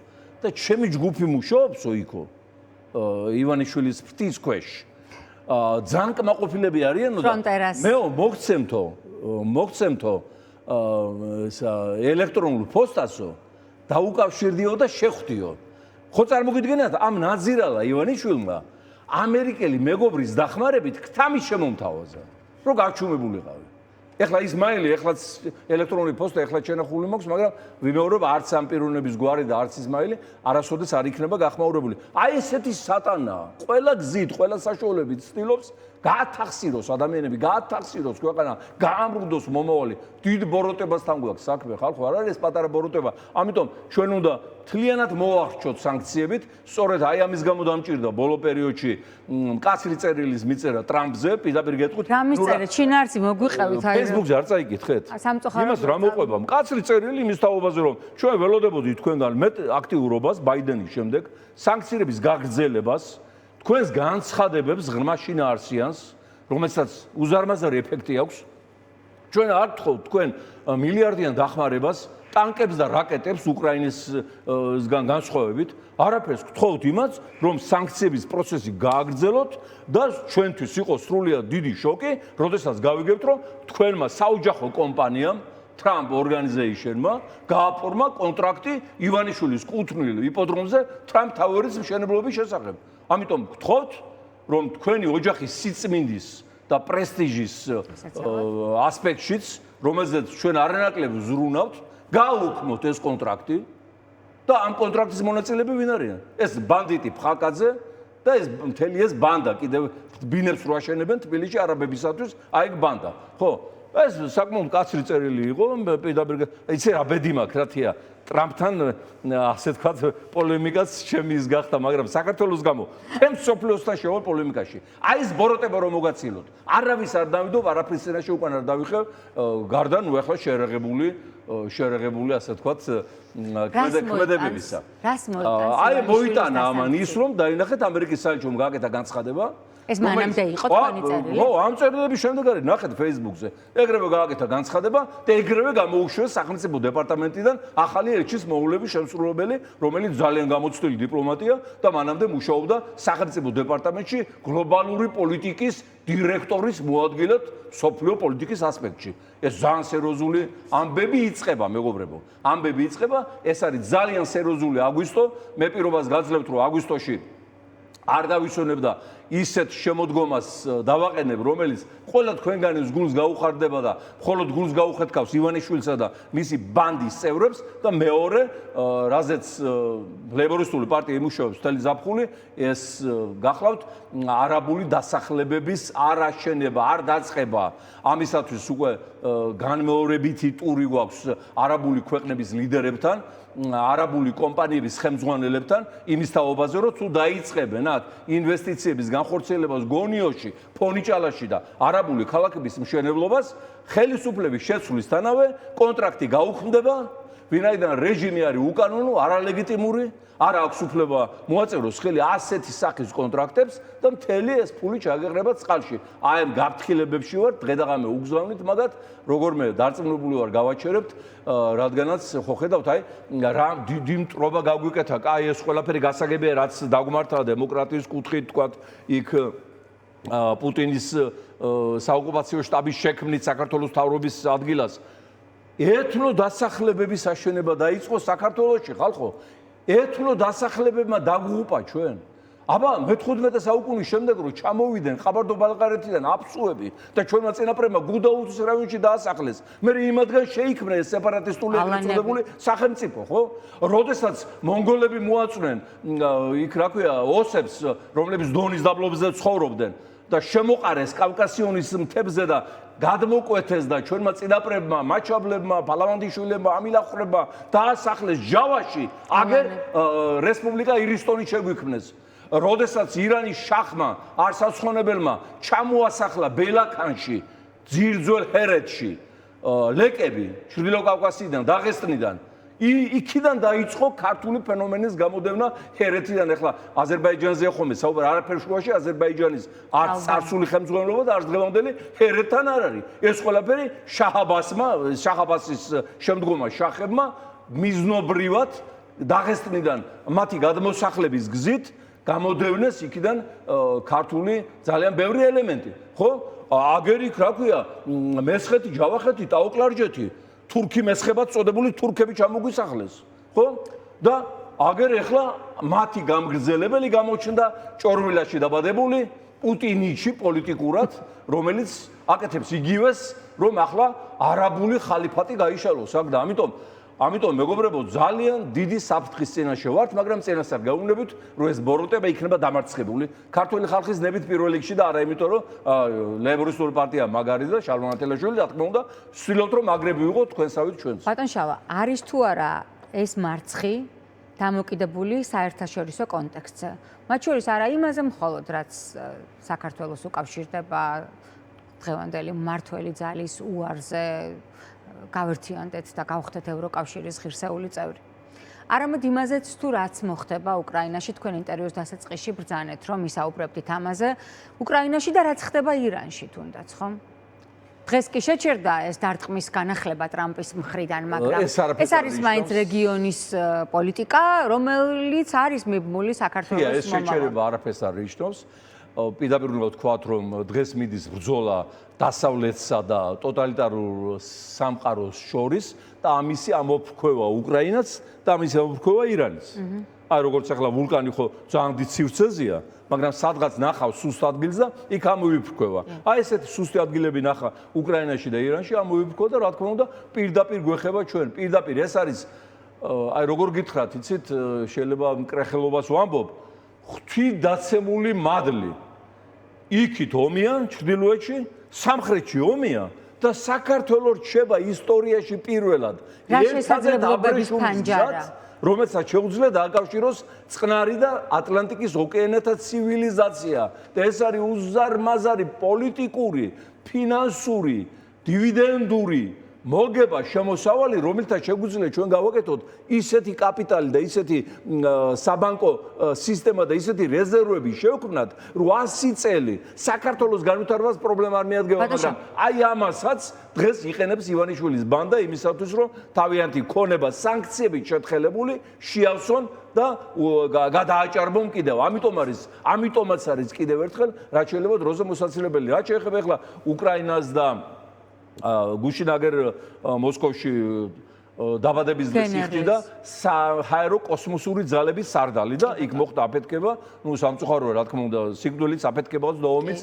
Speaker 2: და ჩემი ჯგუფი მუშაობსო იქო ივანიშვილის ფრთის ქვეშ ძალიან კმაყოფილები არიანო და მეო მოგცემთო ელექტრონულ პოსტასო დაუკავშირდიო და შეხვდიო ხო წარმოგიდგენიათ ამ ნაძირალა ივანიშვილმა ამერიკელი მეგობრის დახმარებით ქთამი შემომთავაზა რომ გაჩუმებულიყავი. ეხლა ის მაილი, ეხლაც ელექტრონული პოსტა, ეხლა შენახული მაქვს, მაგრამ ვიმეორებ არც ამ პიროვნების გვარი და არც ის მაილი არასოდეს არ იქნება გახმაურებული. აი ესეთი სატანაა. ყველა გზით, ყველა საშუალებით ცდილობს გაათახსიროს ადამიანები, გაათახსიროს ქვეყანა, გაამრუდოს მომავალი. დიდ ბოროტებასთან გვაქვს საქმე, ხალხო, არ არის პატარა ბოროტება. ამიტომ ჩვენ უნდა მთლიანად მოვახერხოთ სანქციებით. სწორედ აი ამის გამო დამჭირდა ბოლო პერიოდში მკაცრი წერილის მიწერა ტრამპზე, პირდაპირ გეტყვით.
Speaker 1: რა მიწერეთ? შინაარსი მოგვიყევით აი.
Speaker 2: Facebook-ზე არ წაიკითხეთ?
Speaker 1: სამწუხაროდ.
Speaker 2: იმას რა მოყვება? მკაცრი წერილი იმის თაობაზე, რომ ჩვენ ველოდებოდით თქვენგან მეტ აქტიურობას ბაიდენის შემდეგ, სანქციების გაგრძელებას, თქვენს განცხადებებს ღრმა შინაარსიანს, რომელსაც უზარმაზარი ეფექტი აქვს. ჩვენ არ გთხოვთ თქვენ მილიარდიან დახმარებას ტანკებს და რაკეტებს უკრაინისგან განსხვავებით, არაფერს გთხოვთ იმას, რომ სანქციების პროცესი გააგრძელოთ და ჩვენთვის იყოს სრულიად დიდი შოკი, როდესაც გავიგებთ, რომ თქვენმა საოჯახო კომპანიამ Trump Organization-მა გააფორმა კონტრაქტი ივანიშვილის კუთვნილ იპოდრომზე Trump Tower-ის მშენებლობის შესახებ. ამიტომ გთხოვთ, რომ თქვენი ოჯახის სიწმინდის და პრესტიჟის ასპექტშიც, რომელზეც ჩვენ არანაკლებ ზრუნავთ, გააუქმოთ ეს კონტრაქტი და ამ კონტრაქტის მონაწილეები ვინ არიან? ეს ბანდიტი ფხაკაძე და ეს მთელი ეს ბანდა კიდევ ბინებს რო აშენებენ თბილისში არაბებისათვის, აი ეგ ბანდა. ხო? ეს საკმაოდ კაცრი წერილი იყო, პირდაპირ იცი რა ბედი მაქვს, რა თქია, ტრამპთან ასე თქვა პოლემიკაც ჩემი ის გახდა, მაგრამ საქართველოს გამო თემს სოფლიოსთან შევალ პოლემიკაში. აი ეს ბოროტება რომ მოგაცილოთ. არავის არ დავიდობ, არაფრის წინაშე უკან არ დავიხევ, გარდა ნუ ახლა შერეღებული ასე თქვა ქმედებებისა. აი მოიტანა ამან ის რომ დაინახეთ ამერიკის საელჩომ გააკეთა განცხადება.
Speaker 1: ეს მანამდე იყო თქვენი წერილი?
Speaker 2: ხო, ამ წერილების შემდეგ არის, ნახეთ Facebook-ზე. ეგრევე გააკეთა განცხადება და ეგრევე გამოუშვეს სახელმწიფო დეპარტამენტიდან ახალი ელჩის მოვლების შემსრულებელი, რომელიც ძალიან გამოცდილი დიპლომატია და მანამდე მუშაობდა სახელმწიფო დეპარტამენტში გლობალური პოლიტიკის დირექტორის მოადგილედ სოფლიო პოლიტიკის ასპექტში. ეს ძალიან სერიოზული ამბები იწყება, მეგობრებო. ამბები იწყება, ეს არის ძალიან სერიოზული აგვისტო. მე პირობას გაძლევთ, რომ აგვისტოში არ დავისვენებ და ისეთ შემოდგომას დავაყენებ, რომელიც ყველა თქვენგანის გულს გაუხარდება და მხოლოდ გულს გაუხეთქავს ივანიშვილსა და მისი ბანდის წევრებს და მეორე, რაზეც ლეიბორისტული პარტია იმუშავებს მთელი ზაფხული, ეს გახლავთ არაბული დასახლებების არაშენება, არ დაწყება. ამისათვის უკვე განმეორებითი ტური გვაქვს არაბული ქვეყნების ლიდერებთან, არაბული კომპანიების ხელმძღვანელებთან იმის თაობაზე, რომ თუ დაიწყებენ აქ ინვესტიციების განხორციელებას გონიოში, ფონიჭალაში და არაბული ქალაქების მშენებლობას, ხელისუფლების შეცვლისთანავე კონტრაქტი გაუქმდება, ვინაიდან რეჟიმი არის უკანონო, არალეგიტიმური, არ აქვს უფლება მოაწეროს ხელი ასეთი სახის კონტრაქტებს და მთელი ეს ფული ჩაგეღრება წყალში. აი ამ გაფრთხილებებში ვარ, დღე-დღე უგზავნით მაგათ, როგორმე დარწმუნებული ვარ გავაჩერებთ, რადგანაც ხო ხედავთ, აი რა დიდი მტრობა გაგვიკეთა, აი ეს ყველაფერი გასაგებია, რაც დაგმართა დემოკრატიის კუთხით, თქვათ, იქ პუტინის საოკუპაციო შტაბის შექმნით საქართველოს მთავრობის ადგილას ეთნო დასახლებების აშენება დაიწყო საქართველოში, ხალხო. ეთნო დასახლებებმა დაგუყა ჩვენ. აბა მე-15 საუკუნის შემდეგ რომ ჩამოვიდნენ ყაბარდო-ბალყარეთიდან აფსუები და ჩვენმა წინაპრებმა გუდაუთის რაიონში დაასახლეს, მე იმათგან შეიქმნა ეს სეპარატისტული ეწოდებული სახელმწიფო, ხო? როდესაც მონგოლები მოაწვნენ იქ რა ქვია ოსებს, რომლებიც დონის დაბლობზე ცხოვრობდნენ და შემოყარეს კავკასიონის მთებზე და გადმოკვეთეს და ჩვენმა წინაპრებმა, მაჩაბლებმა, ფალავანდიშვილებმა, ამილახრებმა დაასახლეს ჯავაში, აგერ რესპუბლიკა ირისტონი შეგვიქმნეს. როდესაც ირანის შახმა, არსაცხონებელმა ჩამოასახლა ბელაქანში, ძირძველ ჰერეთში, ლეკები, ჩრდილო კავკასიიდან, დაღესტნიდან, იქიდან დაიწყო ქართული ფენომენის გამოდევნა ჰერეთიდან. ახლა აზერბაიჯანზეა ხოლმე საუბარი, არაფერ შუაში აზერბაიჯანის არც წარსული ხელმძღვანელობა და არც დღევანდელი ჰერეთთან არ არის. ეს ყველაფერი შაჰაბასის შემდგომმა შახებმა მიზნობრივად დაღესტნიდან მათი გადმოსახლების გზით გამოდევნეს იქიდან ქართული ძალიან ბევრი ელემენტი. ხო? აგერ იქ რა ქვია, მესხეთი, ჯავახეთი, ტაოკლარჯეთი, თურქი მესხებად წოდებული თურქები ჩამოგვისახლეს, ხო? და აგერ ახლა მათი გამგრძელებელი გამოჩნდა ჭორვილაში დაბადებული პუტინიჩი პოლიტიკურად, რომელიც აკეთებს იგივეს, რომ ახლა არაბული ხალიფატი გაიშალოს აქ და ამიტომ ამიტომ მეგობრებო, ძალიან დიდი საფრთხის წინაშე ვართ, მაგრამ წინასწარ გავუნებით, რომ ეს ბოროტება იქნება დამარცხებული. ქართული ხალხის ნებით პირველ რიგში და არა იმიტომ, რომ ლეიბორისტული პარტია მაგარი და შალვა ნათელაშვილი, რა თქმა უნდა, ვცდილობთ, რომ მაგრები ვიყოთ თქვენსავით ჩვენც.
Speaker 1: ბატონ შავა, არის თუ არა ეს მარცხი დამოკიდებული საერთაშორისო კონტექსტზე? მათ შორის არა იმაზე მხოლოდ, რაც საქართველოს უკავშირდება დღევანდელი მმართველი ძალის უარზე გავერთიანდეთ და გავხდეთ ევროკავშირის ღირსეული წევრი. არამედ იმაზეც თუ რაც მოხდება უკრაინაში, თქვენ ინტერვიუს დასაწყისში ბრძანეთ, რომ ისაუბრებდით ამაზე, უკრაინაში და რაც ხდება ირანში თუნდაც, ხო? დღეს კი შეჩერდა ეს დარტყმის განახლება ტრამპის მხრიდან, მაგრამ ეს არის მაინც რეგიონის პოლიტიკა, რომელიც არის მიბმული საქართველოს
Speaker 2: ეს შეჩერება არაფერს არ ნიშნავს. პირდაპირ უნდა ვთქვათ, რომ დღეს მიდის ბრძოლა დასავლეთსა და ტოტალიტარულ სამყაროს შორის და ამისი ამოფრქვევა უკრაინაც და ამისი ამოფრქვევა ირანიც. აი როგორც ახლა ვულკანი ხო ძალიან დიდ სივრცეზეა, მაგრამ სადღაც ნახავს სუსტ ადგილს და იქ ამოიფრქვევა. აი ესეთი სუსტი ადგილები ნახა უკრაინაში და ირანში ამოიფრქვევა და რა თქმა უნდა პირდაპირ გვეხება ჩვენ. პირდაპირ ეს არის აი როგორ გითხრათ, იცით, შეიძლება მკრეხელობას ვამბობ, ღვთისდაცემული მადლი. იქით ომია ჩრდილოეთში, სამხრეთში ომია და საქართველოს რჩება ისტორიაში პირველად
Speaker 1: შესაძლებლობების ფანჯარა,
Speaker 2: რომელსაც შეუძლია დააკავშიროს წყნარი და ატლანტიკის ოკეანეთა ცივილიზაცია და ეს არის უზარმაზარი პოლიტიკური, ფინანსური, დივიდენდური მოგება შემოსავალი, რომელთა შეგვიძლია ჩვენ გავაკეთოთ ისეთი კაპიტალი და ისეთი საბანკო სისტემა და ისეთი რეზერვები შევქმნათ, 800 წელი საქართველოს განვითარებას პრობლემა არ მიადგება, მაგრამ აი ამასაც დღეს იყენებს ივანიშვილის ბანდა იმისათვის, რომ თავიანთი ქონება სანქციებით შეთხელებული შეავსონ და გადააჭარბონ კიდევ. ამიტომაც არის კიდევ ერთხელ, რაც შეიძლება დროზე მოსაცილებელი. რაც შეეხება ახლა უკრაინას და გუშინაგერ მოსკოვში დაბადების დღეს იხდიდა საჰაერო კოსმოსური ძალების სარდალი და იქ მოხდა აფეთქება, სამწუხაროა რა თქმა უნდა, სიკვდილიც აფეთქებაც და ომიც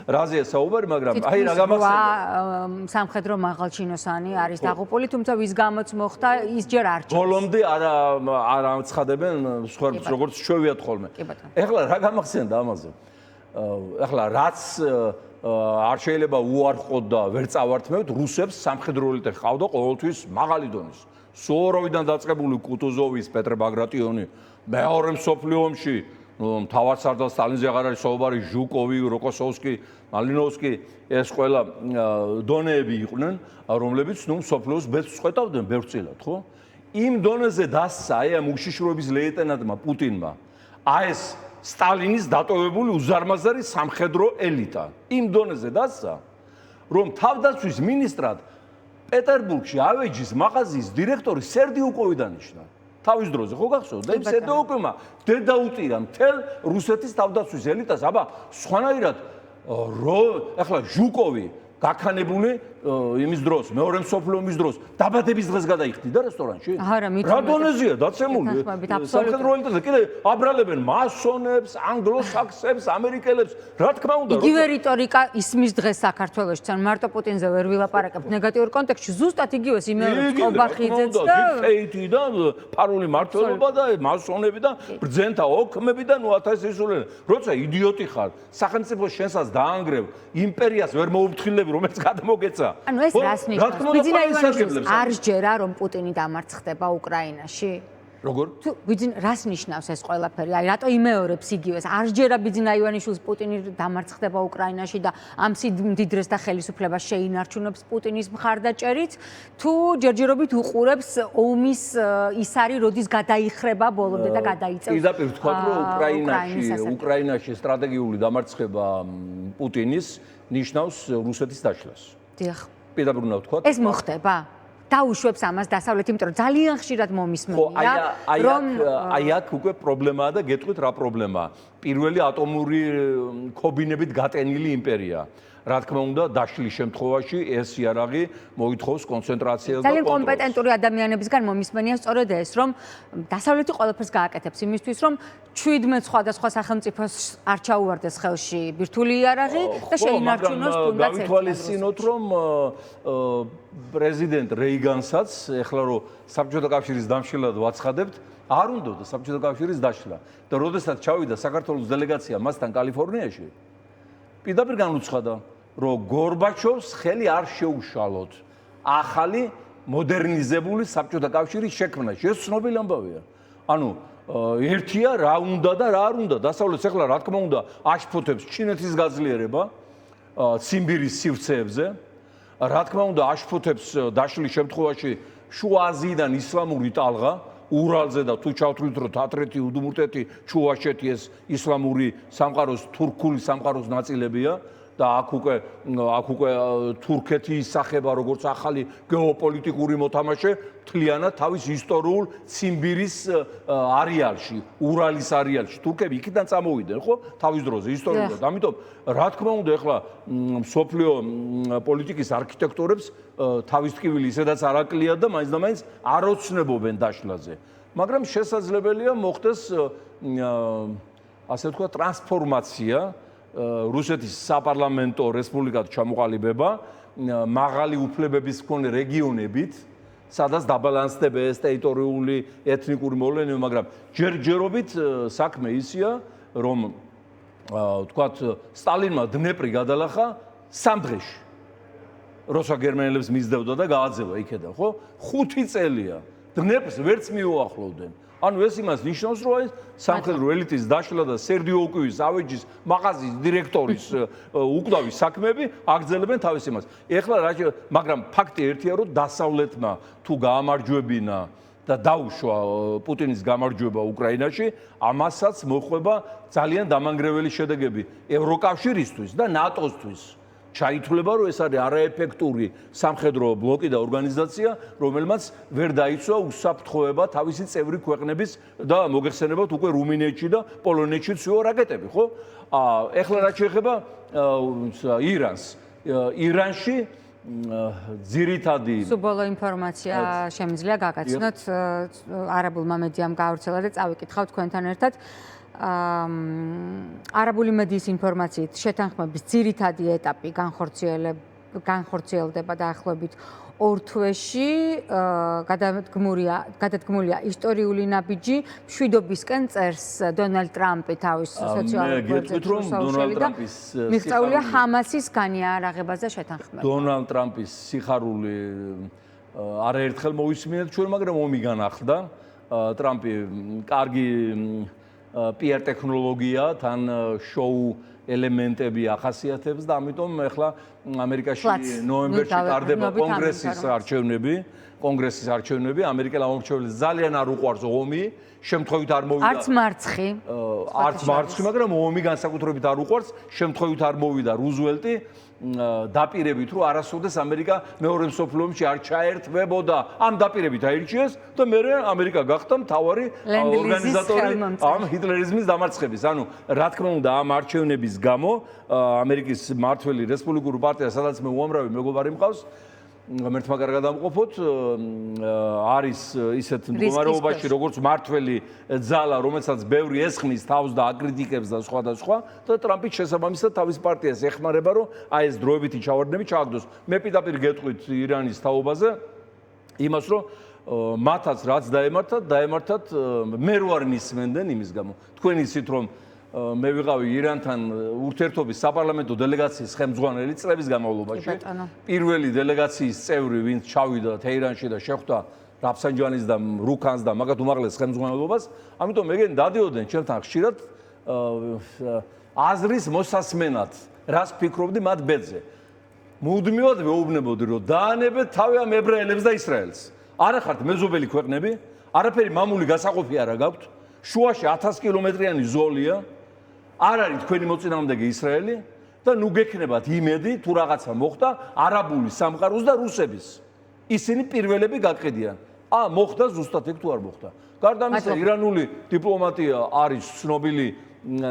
Speaker 2: რაზეა საუბარი, მაგრამ აი რა გამახსენდა
Speaker 1: სამხედრო მაღალჩინოსანი არის დაღუპული, თუმცა ვის გამოც მოხდა, ის ჯერ არ ჩანს.
Speaker 2: ბოლომდე არ ამცხადებენ სხვაებს როგორც ჩვევიათ ხოლმე. ეხლა რა გამახსენდა ამაზე? ეხლა რაც არ შეიძლება უარყოთ და ვერ წავართმევთ, რუსებს სამხედროელი ტექნიკა ყავდა ყოველთვის მაღალი დონის. სუვოროვიდან დაწყებული კუტუზოვის, პეტრე ბაგრატიონი, მეორე მსოფლიო ომში, მთავარსარდალ სტალინზე აღარ არის საუბარი, ჟუკოვი, როკოსოვსკი, მალინოვსკი, ეს ყველა დონეები იყვნენ, რომლებიც მსოფლიოს ბედს წყვეტავდნენ ბევრწილად, ხო? იმ დონეზე დასცა აი ამ უშიშროების ლეიტენანტმა პუტინმა. აი ეს სტალინის დატოვებული უზარმაზარი სამხედრო ელიტა. იმ დონეზე დასცა, რომ თავდაცვის მინისტრად პეტერბურგში ავეჯის მაღაზიის დირექტორი სერდიუკოვი დანიშნა. თავის დროზე ხო გახსოვთ? და იმ სერდიუკოვმა დედაუტირა მთელ რუსეთის თავდაცვის ელიტას. აბა, სხვანაირად ახლა ჟუკოვი გაქანებული იმის დროს, მეორე მსოფლიო ომის დროს, დაბადების დღეს გადაიხდიდა რესტორანში? რა დონეზეა დაცემული? სამხედრო ელიტაზე კიდე აბრალებენ მასონებს, ანგლოსაქსებს, ამერიკელებს, რა თქმა უნდა.
Speaker 1: იგივე რიტორიკა ისმის დღეს საქართველოში, თან მარტო პუტინზე ვერ ვილაპარაკებთ ნეგატიურ კონტექსტში, ზუსტად იგივეს იმეორებს ყობახიძეც და
Speaker 2: ფეითი და პარული მართლობა და მასონები და ბრძენთა ოქმები და ნუ ათასისულენ. როცა იდიოტი ხარ, სახელმწიფო შენსაც დაანგრევ, იმპერიას ვერ მოუფრთხილები, რომელიც გადმოგეცა.
Speaker 1: ანუ ეს რას ნიშნავს? ბიძინა ივანიშვილს არ სჯერა, რომ პუტინი დამარცხდება უკრაინაში?
Speaker 2: როგორ?
Speaker 1: თუ ბიძინა რას ნიშნავს ეს ყველაფერი? აი რატო იმეორებს იგივეს? არ სჯერა ბიძინა ივანიშვილს პუტინი დამარცხდება უკრაინაში და ამ მდიდრეს და ხელისუფლებას შეინარჩუნებს პუტინის მხარდაჭერით? თუ ჯერჯერობით უყურებს ომის ის არის, როდის გადაიხრება ბოლომდე და გადაიწევს?
Speaker 2: პირდაპირ ვთქვათ, რომ უკრაინაში სტრატეგიული დამარცხება პუტინის ნიშნავს რუსეთის დაშლას.
Speaker 1: დიახ.
Speaker 2: პირდაპირ უნდა ვთქვათ.
Speaker 1: ეს მოხდება? დაუშვებს ამას დასავლეთი, იმიტომ რომ ძალიან ხშირად მომისმენია, რომ
Speaker 2: აი აქ უკვე პრობლემაა და გეტყვით რა პრობლემაა. პირველი ატომური ქობინებით გატენილი იმპერია. რა თქმა უნდა, დაშლის შემთხვევაში ეს იარაღი მოითხოვს კონცენტრაციას და
Speaker 1: ძალიან
Speaker 2: კონტროლს.
Speaker 1: კომპეტენტური ადამიანებისგან მომისმენია სწორედ ეს, რომ დასავლეთი ყველაფერს გააკეთებს იმისთვის, რომ 17 სხვადასხვა სახელმწიფოს არ ჩაუვარდეს ხელში ბირთვული იარაღი და შეინარჩუნოს თუნდაც
Speaker 2: გავითვალისწინოთ, რომ პრეზიდენტ რეიგანსაც ეხლა რომ საბჭოთა კავშირის დამშილად ვაცხადებთ, არ უნდოდა საბჭოთა კავშირის დაშლა. და როდესაც ჩავიდა საქართველოს დელეგაცია მასთან კალიფორნიაში, პირდაპირ განუცხადა, რომ გორბაჩოვს ხელი არ შეუშალოთ ახალი მოდერნიზებული საბჭოთა კავშირის შექმნაში. ეს ცნობილი ამბავია. ანუ ერთია რა უნდა და რა არ უნდა. დასავლეთს ეხლა რა თქმა უნდა აშფოთებს ჩინეთის გაძლიერება ციმბირის სივრცეებზე. რა თქმა უნდა აშფოთებს დაშლის შემთხვევაში შუა აზიიდან ისლამური ტალღა ურალზე და თუ ჩავთვლით რომ თათრეთი, უდმურტეთი, ჩუვაშეთი ეს ისლამური სამყაროს თურქული სამყაროს ნაწილებია და აქ უკვე თურქეთი ისახება როგორც ახალი გეოპოლიტიკური მოთამაშე მთლიანად თავის ისტორიულ ციმბირის არეალში, ურალის არეალში. თურქები იქიდან წამოვიდნენ, ხო? თავის დროზე ისტორიულად. ამიტომ რა თქმა უნდა, ეხლა მსოფლიო პოლიტიკის არქიტექტორებს თავის ტკივილი ისედაც არ აკლია და მაინც და მაინც არ ოცნებობენ დაშლაზე. მაგრამ შესაძლებელია მოხდეს ასე ვთქვათ ტრანსფორმაცია რუსეთის საპარლამენტო რესპუბლიკად ჩამოყალიბება მაღალი უფლებების მქონე რეგიონებით, სადაც დაბალანსდება ეს ტერიტორიული ეთნიკური მოვლენები, მაგრამ ჯერჯერობით საქმე ისია, რომ ვთქვათ სტალინმა დნეპრი გადალახა 3 დღეში. როცა გერმანელებს მისდევდა და გააძევა იქედან, ხო? 5 წელია დნეპრს ვერც მიუახლოვდნენ. ანუ ეს იმას ნიშნავს, რომ ეს სამხედრო ელიტის დაშლა და სერდიოუკივის ავეჯის მაღაზიის დირექტორის უკვდავი საქმეები აგრძელებენ თავის იმას. ეხლა მაგრამ ფაქტი ერთია, რომ დასავლეთმა თუ გაამარჯვებინა და დაუშვა პუტინის გამარჯვება უკრაინაში, ამასაც მოხვება ძალიან დამანგრეველი შედეგები ევროკავშირისთვის და ნატოსთვის. ჩაითვლება, რომ ეს არის არაეფექტური სამხედრო ბლოკი და ორგანიზაცია, რომელმაც ვერ დაიცვა უსაფრთხოება თავისი წევრი ქვეყნების და მოგეხსენებათ უკვე რუმინეთში და პოლონეთშიც ვიო რაკეტები, ხო? ეხლა რაც შეეხება ირანს. ირანში ძირითადი
Speaker 1: სუბოლო ინფორმაცია შემიძლია გაგაცნოთ არაბულმა მედიამ გაავრცელა და წავიკითხავ თქვენთან ერთად. არაბული მედიის ინფორმაციით შეთანხმების ძირითადი ეტაპი განხორციელდება დაახლოებით 2 თვეში, გადადგმულია ისტორიული ნაბიჯი, მშვიდობისკენ წერს დონალდ ტრამპი თავის სოციალურ
Speaker 2: მედიაზე და
Speaker 1: მიღწეულია ჰამასის განიარაღებაზე შეთანხმება.
Speaker 2: დონალდ ტრამპის სიხარული არაერთხელ მოვისმინეთ ჩვენ, მაგრამ ომი განახლდა. ტრამპი კარგი PR ტექნოლოგია, თან შოუ ელემენტები ახასიათებს და ამიტომ ახლა ამერიკაში ნოემბერში ტარდება კონგრესის არჩევნები, ამერიკელ ამომრჩეველებს ძალიან არ უყვარს ომი, შემთხვევით არ მოვიდა.
Speaker 1: არც მარცხი,
Speaker 2: მაგრამ ომი განსაკუთრებით არ უყვარს, შემთხვევით არ მოვიდა რუზველტი დაპირებით, რომ არასოდეს ამერიკა მეორე მსოფლიო ომში არ ჩაერთვებოდა. ამ დაპირებით აირჩიეს და მეორე ამერიკა გახდა მთავარი ორგანიზატორი ამ ჰიტლერიზმის დამარცხების. ანუ რა თქმა უნდა, ამ არჩევნების გამო ამერიკის მმართველი რესპუბლიკური პარტია, სადაც მე უამრავი მეგობარი მყავს, ღმერთმა კარგად ამყოფოთ, არის ისეთ მდგომარეობაში, როგორც მმართველი ძალა, რომელსაც ბევრი ესხმის თავს და აკრიტიკებს და სხვა და სხვა, და ტრამპიც შესაბამისად თავის პარტიას ეხმარება, რომ აი ეს დროებითი ჩავარდნები ჩააგდოს. მე პირდაპირ გეტყვით ირანის თაობაზე იმას, რომ მათაც რაც დაემართათ, მე რო არ მისმენდნენ იმის გამო. თქვენ იცით, რომ მე ვიყავი ირანთან ურთიერთობის საპარლამენტო დელეგაციის ხელმძღვანელი წლების განმავლობაში. პირველი დელეგაციის წევრი, ვინც ჩავიდა თეირანში და შეხვდა რაფსანჯანის და რუქანს და მაგათ უმაღლეს ხელმძღვანელობას, ამიტომ მეგენი დადიოდნენ ჩემთან ხშირად აზრის მოსასმენად, რას ფიქრობდი მათ ბედზე. მუდმივად ვეუბნებოდი, რომ დაანებეთ თავი ამ ებრაელებს და ისრაელს. არა ხართ მეზობელი ქვეყნები, არაფერი მამული გასაყოფი არა გაქვთ, შუაში 1000 კილომეტრიანი ზოლია. არ არის თქვენი მოწინააღმდეგე ისრაელი და ნუ გექნებათ იმედი თუ რაღაცა მოხდა არაბული სამყაროს და რუსების. ისინი პირველები გაკიდიან. მოხდა ზუსტად ეგ თუ არ მოხდა. გარდა ამისა, ირანული დიპლომატია არის ცნობილი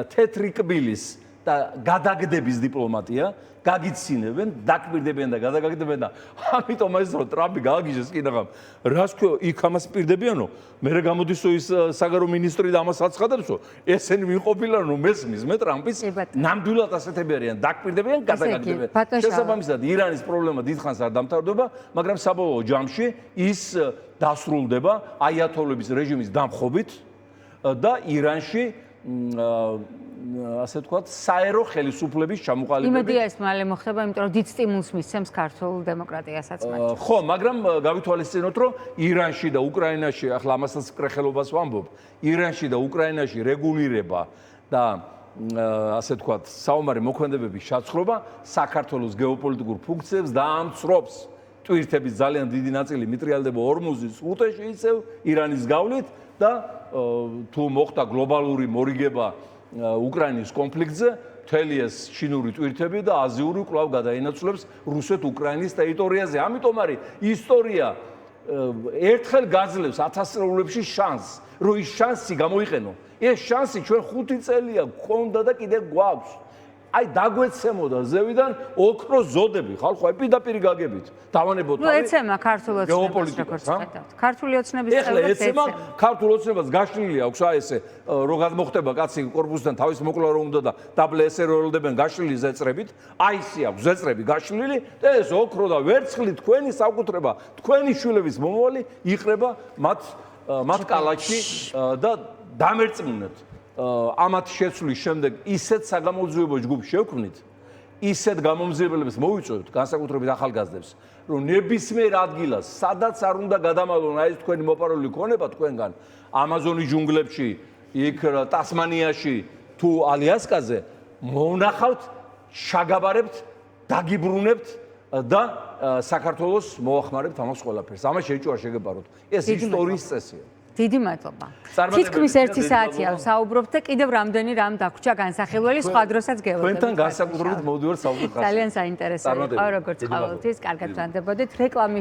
Speaker 2: თეთრი კბილის და გადაგდების დიპლომატია, გაგიცინებენ, დაკვირდებიან და გადაგაგდებიან და ამიტომ ეს რომ ტრამპი გააგიჟეს კიდაღამ, რას ქვია, იქ ამას პირდებიანო, მე გამოდის ის საგარეო მინისტრი და ამას აცხადებს, რომ ესენი ვინყოფილან რომ მესმის, მე ტრამპის ნამდვილად ასეთები არიან, დაკვირდებიან, გადაგაგდებიან. შესაბამისად, ირანის პრობლემა დიდხანს არ დამთავრდება, მაგრამ საბოლოო ჯამში ის დასრულდება აიათოლების რეჟიმის დამხობით და ირანში ასე ვთქვათ, საერო ხელისუფლების ჩამოყალიბებით.
Speaker 1: იმედია ეს მალე მოხდება, იმიტომ რომ დიდ სტიმულს მისცემს ქართულ დემოკრატიასაც მათ.
Speaker 2: ხო, მაგრამ გავითვალისწინოთ, რომ ირანში და უკრაინაში, ახლა ამასაც კრეხელობას ვამბობ, ირანში და უკრაინაში რეგულირება და ასე ვთქვათ, საომარი მოქმედებების ჩაცხრობა საქართველოს გეოპოლიტიკურ ფუნქციებს დაამცრობს. ტვირთების ძალიან დიდი ნაწილი მიტრიალდება ორმუზის სრუტეში ისევ ირანის გავლით და თუ მოხდა გლობალური მორიგება უკრაინის კონფლიქტზე, მთელი ეს ჩინური ტვირთები და აზიური კვლავ გადაინაცვლებს რუსეთ-უკრაინის ტერიტორიაზე. ამიტომ არის ისტორია ერთხელ გაძლევს 1000 წლებში შანსს, რომ ის შანსი გამოიყენო. ეს შანსი ჩვენ 5 წელია გქონდა და კიდე გვაქვს. აი დაგვეცემოდა ზევიდან ოქრო ზოდები, ხალხო ეპიდაპირი გაგებით. დავანებოთ
Speaker 1: თავი. ნუ ეცემა ქართულ ოცნებას როგორც ხედავთ. ქართული ოცნების
Speaker 2: წევრებს ეცემა. ქართულ ოცნებას გაშლილი აქვს აი ესე რო გადმოხდება კაცი კორპუსიდან თავის მოკლა რომ უნდა და დაბლე ესე როლდებენ გაშლილი ზეწრებით. აი ისე აქვს ზეწრები გაშლილი და ეს ოქრო და ვერცხლი თქვენი საკუთრება, თქვენი შვილების მომავალი იყრება მათ კალათში და დამერწმუნეთ. ამათ შეცვლის შემდეგ ისეთ საგამოძიებო ჯგუფს შევქმნით, ისეთ გამომძიებელებს მოვიწვევთ, განსაკუთრებით ახალგაზრდებს, რომ ნებისმიერ ადგილას, სადაც არ უნდა გადამალონ აი ეს თქვენი მოპარული ქონება თქვენგან, ამაზონის ჯუნგლებში, იქ ტასმანიაში თუ ალიასკაზე, მოვნახავთ, შაგაბარებთ, დაგიბრუნებთ და საქართველოს მოახმარებთ ამას ყველაფერს. ამას შეჭვარ შეგებაროთ. ეს ისტორიის წესია.
Speaker 1: დიდი მადლობა. თითქმის 1 საათია ვსაუბრობთ და კიდევ რამდენი რამ დაგვრჩა განსახილველი, სხვა დროსაც გეუბნებით.
Speaker 2: თქვენთან განსაკუთრებით მოვდივარ საუბრად.
Speaker 1: ძალიან საინტერესო იყო, როგორც ყოველთვის, კარგად ვანდებოდით. რეკლამის